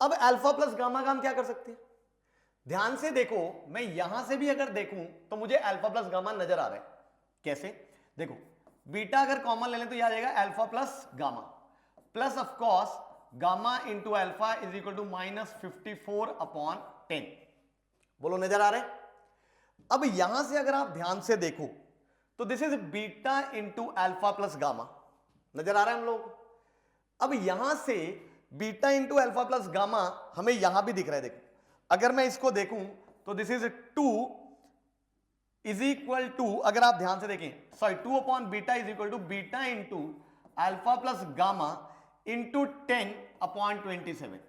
अब अल्फा प्लस गामा का हम क्या कर सकते हैं? ध्यान से देखो, मैं यहां से भी अगर देखूं तो मुझे अल्फा प्लस गामा नजर आ रहा है। कैसे? देखो बीटा अगर कॉमन ले लें तो यह आ जाएगा alpha plus gamma plus of course gamma into alpha is equal to minus 54 upon 10। बोलो नजर आ रहा है? अब यहां से अगर आप ध्यान से देखो तो this is beta into alpha plus gamma, नजर आ रहा है हम लोग? अब यहां से beta into alpha plus gamma हमें यहां भी दिख रहा है। देखो अगर मैं इसको देखूं तो this is 2 is equal to, अगर आप ध्यान से देखें, sorry 2 upon beta is equal to beta into alpha plus gamma into 10 upon 27।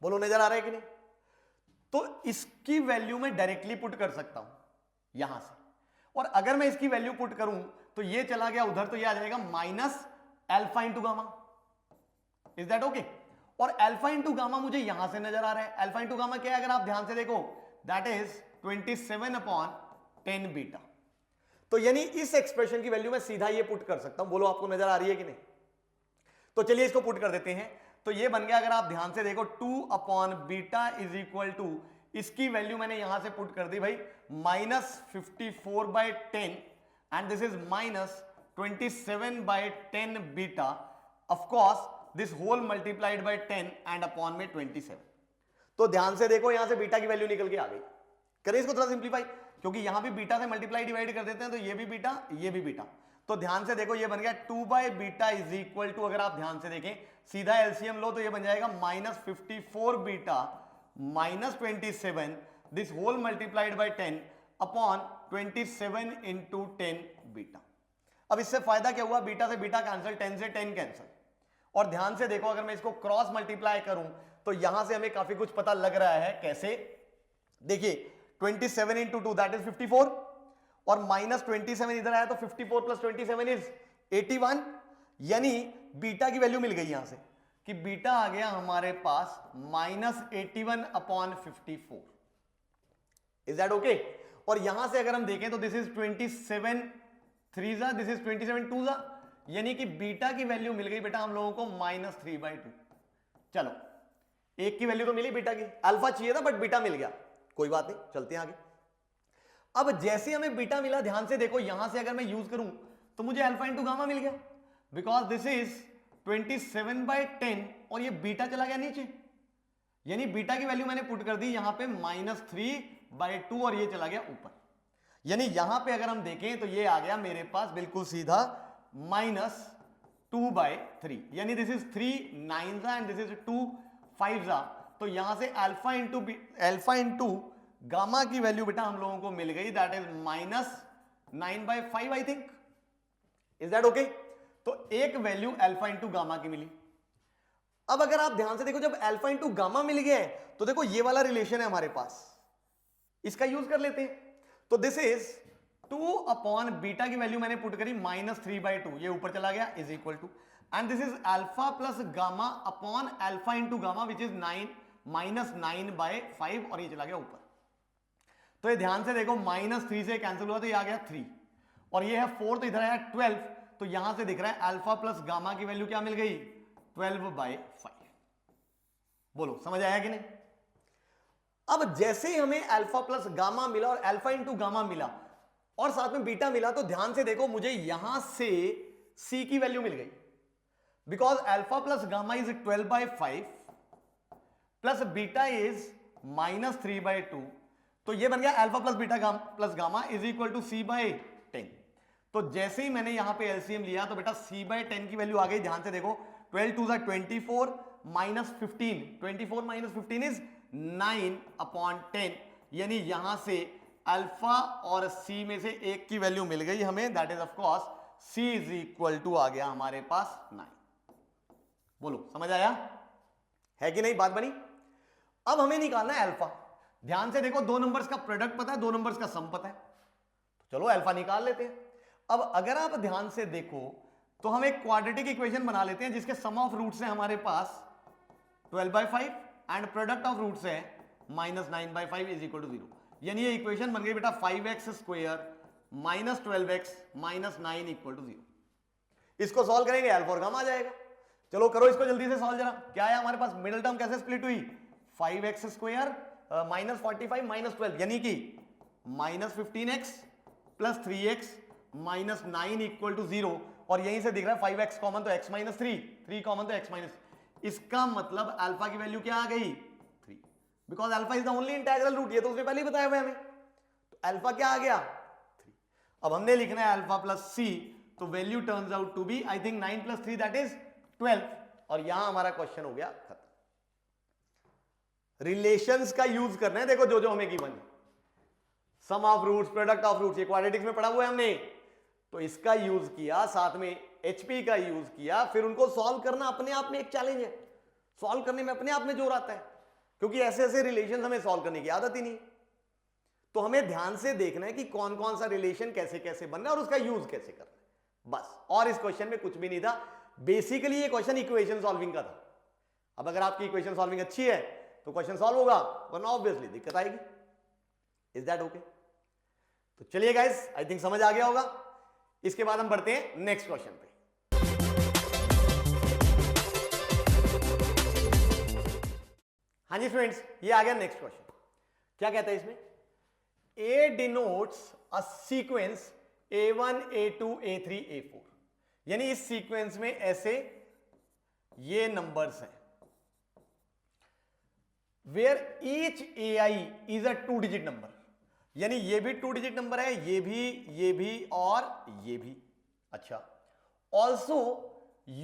बोलो नजर आ रहा है कि नहीं? तो इसकी वैल्यू मैं डायरेक्टली पुट कर सकता हूं यहां से, और अगर मैं इसकी वैल्यू पुट करूं तो ये चला गया उधर, तो ये आ जाएगा minus alpha into gamma. Is that okay? और अल्फा इंटू गामा मुझे यहां से नजर आ रहा है। अल्फा इंटू गामा क्या है अगर आप ध्यान से देखो, दैट इज 27 अपॉन 10 बीटा। तो यानी इस एक्सप्रेशन की वैल्यू मैं सीधा ये पुट कर सकता हूं। बोलो आपको नजर आ रही है कि नहीं? तो चलिए इसको पुट कर देते हैं। तो ये बन गया, अगर आप ध्यान से देखो 2 upon beta is equal to, इसकी वैल्यू मैंने यहां से पुट कर दी भाई minus 54 by 10 and this is minus 27 by 10 beta, of course this whole multiplied by 10 and upon में 27। तो ध्यान से देखो यहां से बीटा की वैल्यू निकल के आ गई। करें इसको थोड़ा सिंप्लीफाई, क्योंकि यहां भी बीटा से मल्टीप्लाई डिवाइड कर देते हैं तो ये भी बीटा ये भी बीटा। तो ध्यान से देखो ये बन गया 2 by beta is equal to, अगर आप ध्यान से देखें सीधा एलसीएम लो तो ये बन जाएगा minus 54 beta minus 27, this whole multiplied by 10 upon 27 into 10 beta. अब इससे फायदा क्या हुआ? बीटा से बीटा कैंसिल, 10 से 10 कैंसिल, और ध्यान से देखो अगर मैं इसको क्रॉस मल्टीप्लाई करूं तो यहां से हमें काफी कुछ पता लग रहा है। कैसे? देखिए 27 इंटू 2 दैट इज 54, और माइनस 27 इधर आया तो 54 प्लस 27 इज 81, यानी बीटा की वैल्यू मिल गई यहां से कि बीटा आ गया हमारे पास minus 81 upon 54। Is that okay? और यहां से अगर हम देखें तो दिस इज 27 3 जा, दिस इज 27 2 जा, यानी कि बीटा की वैल्यू मिल गई बेटा हम लोगों को माइनस 3/2। चलो एक की वैल्यू तो मिली बीटा की, अल्फा चाहिए था बट बीटा मिल गया, कोई बात नहीं, चलते हैं आगे। अब जैसे हमें बीटा मिला, ध्यान से देखो यहां से अगर मैं यूज करूं तो मुझे अल्फा इंटू गामा मिल गया, बिकॉज दिस इज 27/10 और ये बीटा चला गया नीचे, यानी बीटा की वैल्यू मैंने पुट कर दी यहां पे -3/2 और ये चला गया ऊपर। यानी यहां पे अगर हम देखें तो ये आ गया मेरे पास बिल्कुल सीधा -2/3, यानी this is 3 9 and this is 2 5। तो यहां से अल्फा इंटू गामा की वैल्यू बेटा हम लोगों को मिल गई, that is -9/5 I think. Is that okay? तो एक वैल्यू अल्फा इंटू गामा की मिली। अब अगर आप ध्यान से देखो, जब अल्फा इंटू गामा मिल गया है तो देखो ये वाला रिलेशन है हमारे पास, इसका यूज कर लेते हैं। तो दिस इज 2 अपॉन बीटा की वैल्यू मैंने पुट करी -3/2, ये ऊपर चला गया, is equal to, and this is alpha plus gamma upon alpha into gamma which is -9/5 और ये चला गया ऊपर। तो ये ध्यान से देखो, -3 से कैंसिल हुआ तो ये आ गया 3 और ये है 4, तो इधर आया 12। तो यहां से दिख रहा है अल्फा प्लस गामा की वैल्यू क्या मिल गई? 12/5। बोलो समझ आया कि नहीं? अब जैसे ही हमें अल्फा प्लस गामा मिला और अल्फा इंटू गामा मिला और साथ में बीटा मिला, तो ध्यान से देखो मुझे यहां से सी की वैल्यू मिल गई, because alpha plus gamma is 12/5 plus beta is -3/2। तो ये बन गया alpha plus beta plus gamma is equal to C/10। तो जैसे ही मैंने यहां पे एलसीएम लिया तो बेटा C/10 की वैल्यू आ गई। ध्यान से देखो, 12 2 24 -15, 24 -15 इज 9/10, यानी यहां से अल्फा और सी में से एक की वैल्यू मिल गई हमें, that is of course C is equal to आ गया हमारे पास 9। बोलो समझ आया है कि नहीं? बात बनी। अब हमें निकालना है अल्फा। ध्यान से देखो, दो नंबर्स का प्रोडक्ट पता है, दो नंबर्स का सम पता है, तो चलो अल्फा निकाल लेते हैं। अब अगर आप ध्यान से देखो तो हम एक क्वाड्रेटिक इक्वेशन बना लेते हैं जिसके सम ऑफ रूट्स है हमारे पास 12/5 एंड प्रोडक्ट ऑफ रूट्स है -9/5 इज इक्वल टू 0। यानी ये इक्वेशन बन गई बेटा 5x square -12x -9 equal to 0। इसको सॉल्व करेंगे अल्फा और गामा आ जाएगा। चलो करो इसको जल्दी से सॉल्व जरा। क्या है हमारे पास? मिडिल टर्म कैसे स्प्लिट हुई? 5x स्क्वायर -45 -12 यानी कि -15x plus 3x -9 equal to 0। और यहीं से दिख रहा है 5x कॉमन तो x -3, 3 कॉमन तो x -। इसका मतलब अल्फा की वैल्यू क्या आ गई? 3, because alpha is the only integral root. ये तो उसने पहले ही बताया हुआ है हमें। तो अल्फा क्या आ गया? 3। अब हमने लिखना है अल्फा प्लस सी, तो value turns out to be I think 9 + 3 that is 12। और यहां हमारा क्वेश्चन हो गया खत्म। रिलेशंस का यूज करना है, देखो जो जो हमें गिवन है, sum of roots, product of roots, ये क्वाड्रेटिक्स में पढ़ा हुआ है हमने, तो इसका यूज किया, साथ में एचपी का यूज किया, फिर उनको सॉल्व करना अपने आप में एक चैलेंज है। सॉल्व करने में अपने आप में जोर आता है, क्योंकि ऐसे ऐसे रिलेशन हमें सॉल्व करने की आदत ही नहीं। तो हमें ध्यान से देखना है कि कौन कौन सा रिलेशन कैसे कैसे बनना है और उसका यूज कैसे करना है, बस। और इस क्वेश्चन में कुछ भी नहीं था। बेसिकली ये क्वेश्चन इक्वेशन सॉल्विंग का था। अब अगर आपकी इक्वेशन सॉल्विंग अच्छी है तो क्वेश्चन सॉल्व होगा, वरना ऑब्वियसली दिक्कत आएगी। Is that okay? तो चलिए गाइस, आई थिंक समझ आ गया होगा। इसके बाद हम बढ़ते हैं नेक्स्ट क्वेश्चन पे। हाँ जी स्टूडेंट्स, ये आ गया नेक्स्ट क्वेश्चन। क्या कहता है इसमें? A denotes a sequence A1 A2 A3 A4, यानी इस सीक्वेंस में ऐसे ये नंबर्स हैं where each AI is a 2 digit number. यानी ये भी 2 डिजिट नंबर है, ये भी और ये भी। अच्छा, also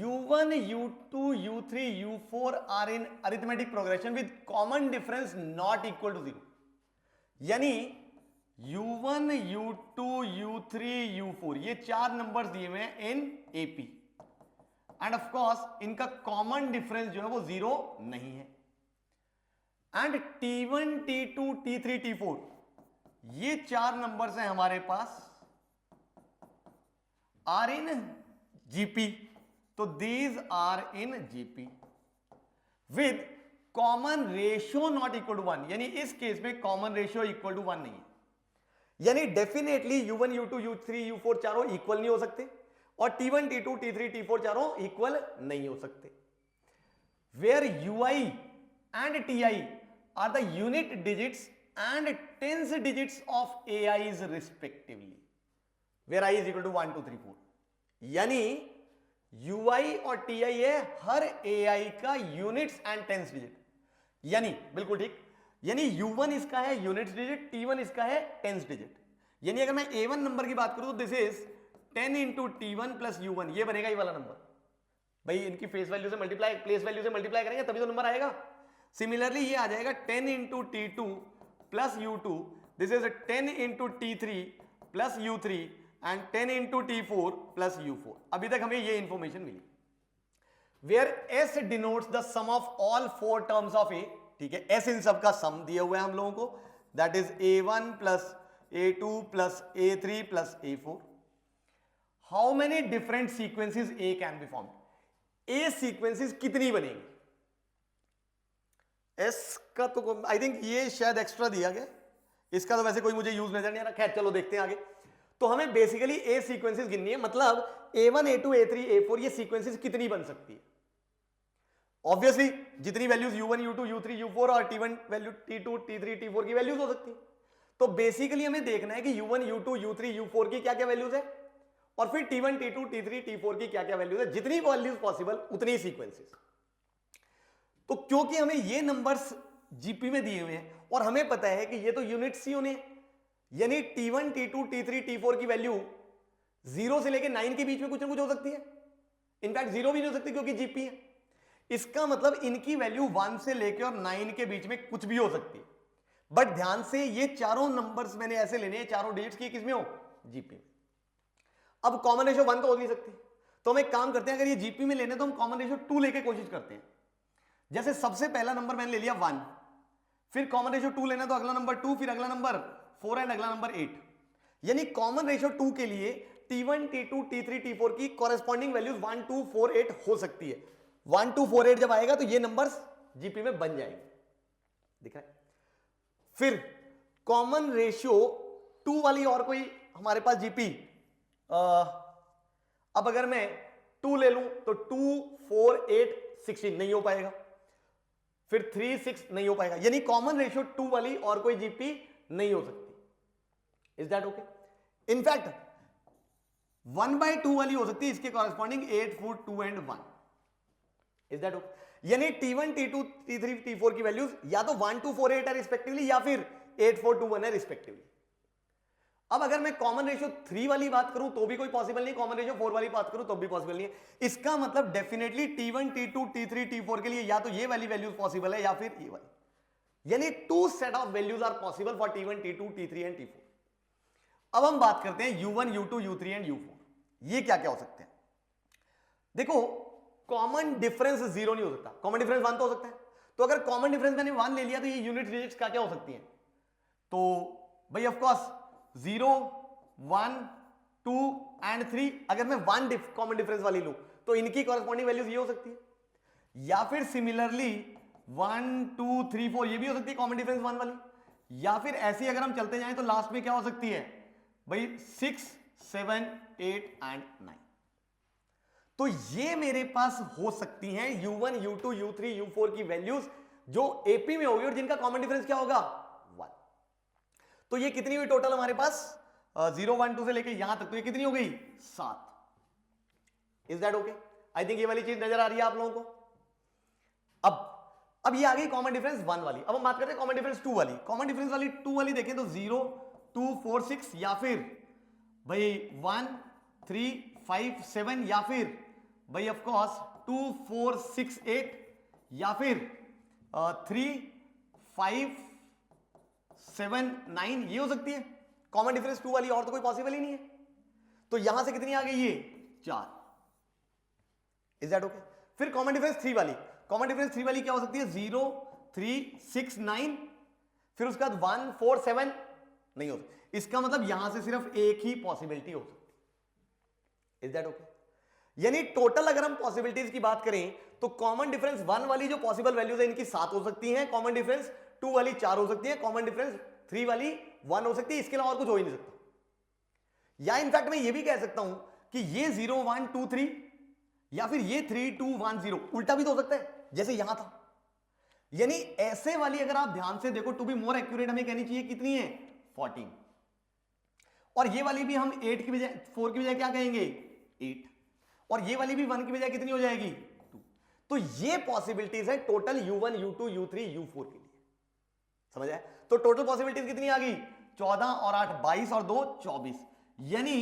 U1 U2 U3 U4 are in arithmetic progression with common difference not equal to 0। यानी U1 U2 U3 U4 ये 4 नंबर्स दिए हुए हैं इन AP, एंड ऑफ कोर्स इनका कॉमन डिफरेंस जो है वो 0 नहीं है। And T1 T2 T3 T4 ये 4 नंबर्स हैं हमारे पास आर इन GP, तो these are in GP with common ratio not equal to 1। यानी इस केस में कॉमन रेशियो इक्वल टू 1 नहीं है। यानी definitely U1 U2 U3 U4 चारों इक्वल नहीं हो सकते, और T1 T2 T3 T4 चारों इक्वल नहीं हो सकते। Where UI and TI are the unit digits and tens digits of AIs respectively, where I is equal to 1 2 3 4। यानी UI और TI है हर AI का यूनिट्स एंड टेंस डिजिट। यानी बिल्कुल ठीक, यानी U1 इसका है यूनिट डिजिट, T1 इसका है टेंस डिजिट। यानी अगर मैं A1 नंबर की बात करूं तो this is 10 into T1 plus U1, ये बनेगा ये वाला नंबर। भाई इनकी फेस वैल्यू से मल्टीप्लाई, प्लेस वैल्यू से मल्टीप्लाई करेंगे तभी तो नंबर आएगा। सिमिलरली ये आ जाएगा 10 into T2 plus U2, this is 10 into T3 plus U3 and 10 into T4 plus U4। अभी तक हमें ये इंफॉर्मेशन मिली। Where S denotes the sum of all 4 terms of A, ठीक है, S इन सब का सम दिया हुआ है हम लोगों को, that is A1 plus A2 plus A3 plus A4। How many different sequences A can be formed, A sequences कितनी बनेगी? S का तो आई थिंक ये शायद एक्स्ट्रा दिया गया, इसका तो वैसे कोई मुझे यूज नजर नहीं आ रहा। खैर चलो देखते हैं आगे। तो हमें बेसिकली A सीक्वेंसेस गिननी है, मतलब A1 A2 A3 A4 ये सीक्वेंसेस कितनी बन सकती है। ऑब्वियसली जितनी values U1 U2 U3 U4 और T1 value T2 T3 T4 की वैल्यूज हो सकती है। तो बेसिकली हमें देखना है कि U1 U2 U3 U4 की क्या क्या वैल्यूज है और फिर T1 T2 T3 T4 की क्या क्या वैल्यूज है, जितनी वैल्यूज पॉसिबल उतनी सीक्वेंसेस। तो क्योंकि हमें ये नंबर्स जीपी में दिए हुए हैं और हमें पता है कि ये तो यूनिट्स ही होने, यानी T1 T2 T3 T4 की वैल्यू 0 से लेकर 9 के बीच में कुछ ना कुछ हो सकती है। इनफैक्ट 0 भी नहीं हो सकती क्योंकि जीपी है। इसका मतलब इनकी वैल्यू 1 से लेकर और 9 के बीच में कुछ भी हो सकती है। बट ध्यान से ये चारों नंबर्स मैंने ऐसे लेने हैं, चारों डिजिट्स की, किसमें हो? जीपी में। अब कॉमन रेशियो 1 तो हो नहीं सकती, तो हम एक काम करते हैं, अगर ये जीपी में लेने तो हम कॉमन रेशियो 2 लेके कोशिश करते हैं। जैसे सबसे पहला नंबर मैंने ले लिया 1, फिर कॉमन रेशियो 2 लेना तो अगला नंबर 2, फिर अगला नंबर 4 एंड अगला नंबर 8। यानी कॉमन रेशियो 2 के लिए T1 T2 T3 T4 की कॉरेस्पॉन्डिंग वैल्यूज 1 2 4 8 हो सकती है। 1 2 4 8 जब आएगा तो ये नंबर्स जीपी में बन जाएंगे, दिख रहा है। फिर कॉमन रेशियो 2 वाली और कोई हमारे पास जीपी, अब अगर मैं 2 ले लूं तो 2 4 8 16 नहीं हो पाएगा, फिर 3 6 नहीं हो पाएगा, यानी कॉमन रेशियो 2 वाली और कोई जीपी नहीं हो सकती। Is that okay? इनफैक्ट 1/2 वाली हो सकती है, इसके corresponding 8 4 2 and 1। Is that okay? यानी T1 T2 T3 T4 की वैल्यूज या तो 1 2 4 8 है रिस्पेक्टिवली, या फिर 8 4 2 1 है रिस्पेक्टिवली। अब अगर मैं कॉमन रेशियो 3 वाली बात करूं तो भी कोई पॉसिबल नहीं, कॉमन रेशियो 4 वाली बात करूं तो भी पॉसिबल नहीं है। इसका मतलब definitely T1 T2 T3 T4 के लिए या तो ये वाली वैल्यूज पॉसिबल है या फिर ये वाली, यानी 2 set of values are possible for T1 T2 T3 and T4। अब हम बात करते हैं U1 U2 U3 and U4, ये क्या क्या हो सकते हैं। देखो कॉमन डिफरेंस 0 नहीं हो सकता, कॉमन डिफरेंस 1 तो हो सकता है। तो अगर कॉमन डिफरेंस मैंने 1 ले लिया तो ये यूनिट डिजिट्स क्या क्या हो सकती हैं? तो भाई ऑफ कोर्स 0 1 2 एंड 3। अगर मैं 1 कॉमन डिफरेंस वाली लूं तो इनकी कॉरेस्पॉन्डिंग वैल्यूज ये हो सकती है, या फिर सिमिलरली 1 2 3 4 ये भी हो सकती है कॉमन डिफरेंस 1 वाली, या फिर ऐसी अगर हम चलते जाएं तो लास्ट में क्या हो सकती है भाई 6 7 8 एंड 9। तो ये मेरे पास हो सकती हैं U1 U2 U3 U4 की वैल्यूज जो एपी में होगी और जिनका कॉमन डिफरेंस क्या होगा 1। तो ये कितनी हुई टोटल हमारे पास 0 1 2 से लेके यहां तक, तो ये कितनी हो गई 7। Is that okay? I think ये वाली चीज नजर आ रही है आप लोगों को। अब ये आ गई कॉमन डिफरेंस 1 वाली। अब हम बात करते हैं कॉमन डिफरेंस 2 वाली। कॉमन डिफरेंस वाली 2 वाली देखें तो 0 2 4 6 या फिर भाई 1 3 5 7 या फिर भाई ऑफ कोर्स 2 4 6 8 या फिर 3 5 7 9 ये हो सकती है कॉमन डिफरेंस 2 वाली, और तो कोई पॉसिबल ही नहीं है। तो यहां से कितनी आ गई ये 4। Is that okay? फिर कॉमन डिफरेंस 3 वाली, कॉमन डिफरेंस 3 वाली क्या हो सकती है 0 3 6 9, फिर उसके बाद 1 4 7 नहीं हो सकती। इसका मतलब यहां से सिर्फ एक ही पॉसिबिलिटी हो सकती। Is that okay? यानी टोटल अगर हम पॉसिबिलिटीज की बात करें तो कॉमन डिफरेंस 1 वाली जो पॉसिबल वैल्यूज है इनकी 7 हो सकती हैं, कॉमन डिफरेंस 2 वाली 4 हो सकती है, कॉमन डिफरेंस 3 वाली 1 हो सकती है, इसके अलावा और कुछ हो ही नहीं सकता। या इनफैक्ट मैं ये भी कह सकता हूं कि ये 0 1 2 3 या फिर ये 3 2 1 0 उल्टा भी तो हो सकता है जैसे यहां था। यानी ऐसे वाली अगर आप ध्यान से देखो टू बी मोर एक्यूरेट हमें कहनी चाहिए कितनी है 14, और ये वाली भी हम 8 की बजाय 4 की बजाय क्या कहेंगे 8, और ये वाली भी 1 की बजाय कितनी हो जाएगी 2। तो ये पॉसिबिलिटीज है total U1, U2, U3, U4 के लिए। समझ आए? तो टोटल पॉसिबिलिटीज कितनी आ गई? 14 और 8 22 और 2 24। यानी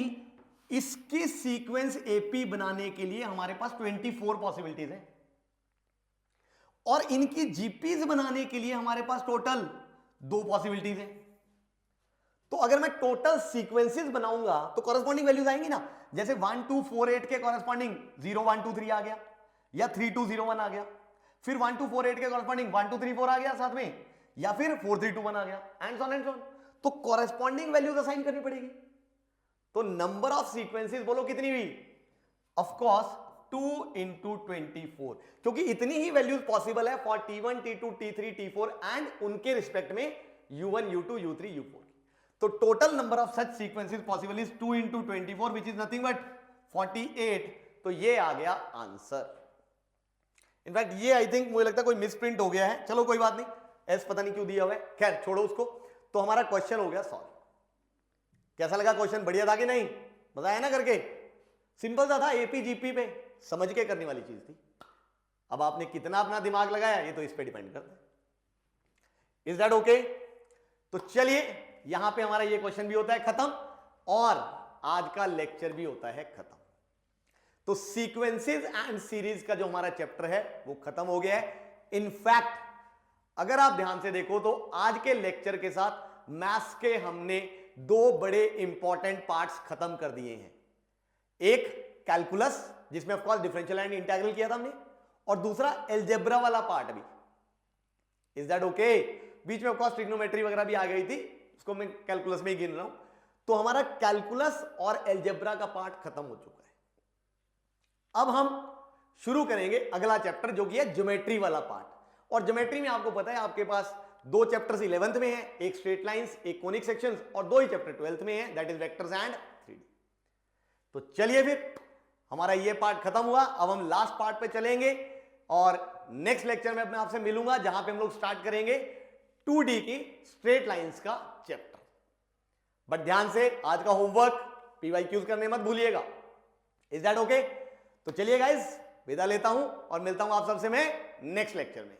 इसकी सीक्वेंस एपी बनाने के लिए हमारे पास 24 पॉसिबिलिटीज हैं, और इनकी जीपीज बनाने के लिए हमारे पास टोटल 2 पॉसिबिलिटीज हैं। तो अगर मैं टोटल सीक्वेंसेस बनाऊंगा तो कॉरेस्पॉन्डिंग वैल्यूज आएंगी ना, जैसे 1 2 4 8 के कॉरेस्पॉन्डिंग 0 1 2 3 आ गया, या 3 2 0 1 आ गया, फिर 1 2 4 8 के कॉरेस्पॉन्डिंग 1 2 3 4 आ गया साथ में, या फिर 4 3 2 1 आ गया, and so on and so on. तो कॉरेस्पॉन्डिंग वैल्यूज असाइन करनी पड़ेगी। तो नंबर ऑफ सीक्वेंसेस बोलो कितनी हुई? ऑफ कोर्स 2 into 24, क्योंकि इतनी ही वैल्यूज पॉसिबल है for T1, T2, T3, T4 and उनके रिस्पेक्ट में U1, U2, U3, U4। तो total number of such sequences possible is 2 into 24 which is nothing but 48। तो ये आ गया आंसर। इनफैक्ट ये आई थिंक मुझे लगता है कोई मिसप्रिंट हो गया है, चलो कोई बात नहीं, एस पता नहीं क्यों दिया हुआ है, खैर छोड़ो उसको। तो हमारा क्वेश्चन हो गया सॉल्व। कैसा लगा क्वेश्चन? बढ़िया था कि नहीं? मजा आया ना करके? सिंपल सा था, एपी जीपी पे समझ के करने वाली चीज थी। अब आपने कितना अपना दिमाग लगाया ये तो इस पे डिपेंड करता है। Is that okay? तो चलिए यहां पे हमारा ये क्वेश्चन भी होता है खत्म, और आज का लेक्चर भी होता है खत्म। तो सीक्वेंसेस एंड सीरीज का जो हमारा चैप्टर है वो खत्म हो गया है। इनफैक्ट अगर आप ध्यान से देखो तो आज के लेक्चर के साथ मैथ्स के हमने 2 बड़े इंपॉर्टेंट पार्ट्स खत्म कर दिए हैं। एक कैलकुलस, जिसमें of course differential and integral किया था हमने, और दूसरा अलजेब्रा वाला पार्ट भी। Is that okay? बीच में ऑफ कोर्स ट्रिग्नोमेट्री वगैरह भी आ गई थी, उसको मैं कैलकुलस में ही गिन रहा हूं। तो हमारा कैलकुलस और अलजेब्रा का पार्ट खत्म हो चुका है। अब हम शुरू करेंगे अगला चैप्टर जो कि है ज्योमेट्री वाला पार्ट। और ज्योमेट्री में आपको पता है आपके पास 2 चैप्टर्स 11th में है, एक स्ट्रेट लाइंस, एक कोनिक सेक्शंस, और 2 ही चैप्टर 12th में है, that is vectors and 3D। तो चलिए फिर हमारा ये पार्ट खत्म हुआ, अब हम लास्ट पार्ट पे चलेंगे, और नेक्स्ट लेक्चर में मैं आपसे मिलूंगा जहां पे हम लोग स्टार्ट करेंगे 2D की स्ट्रेट लाइंस का चैप्टर। बट ध्यान से आज का होमवर्क PYQs करने मत भूलिएगा। Is that okay? तो चलिए गाइस, विदा लेता हूं और मिलता हूं आप सबसे मैं नेक्स्ट लेक्चर में।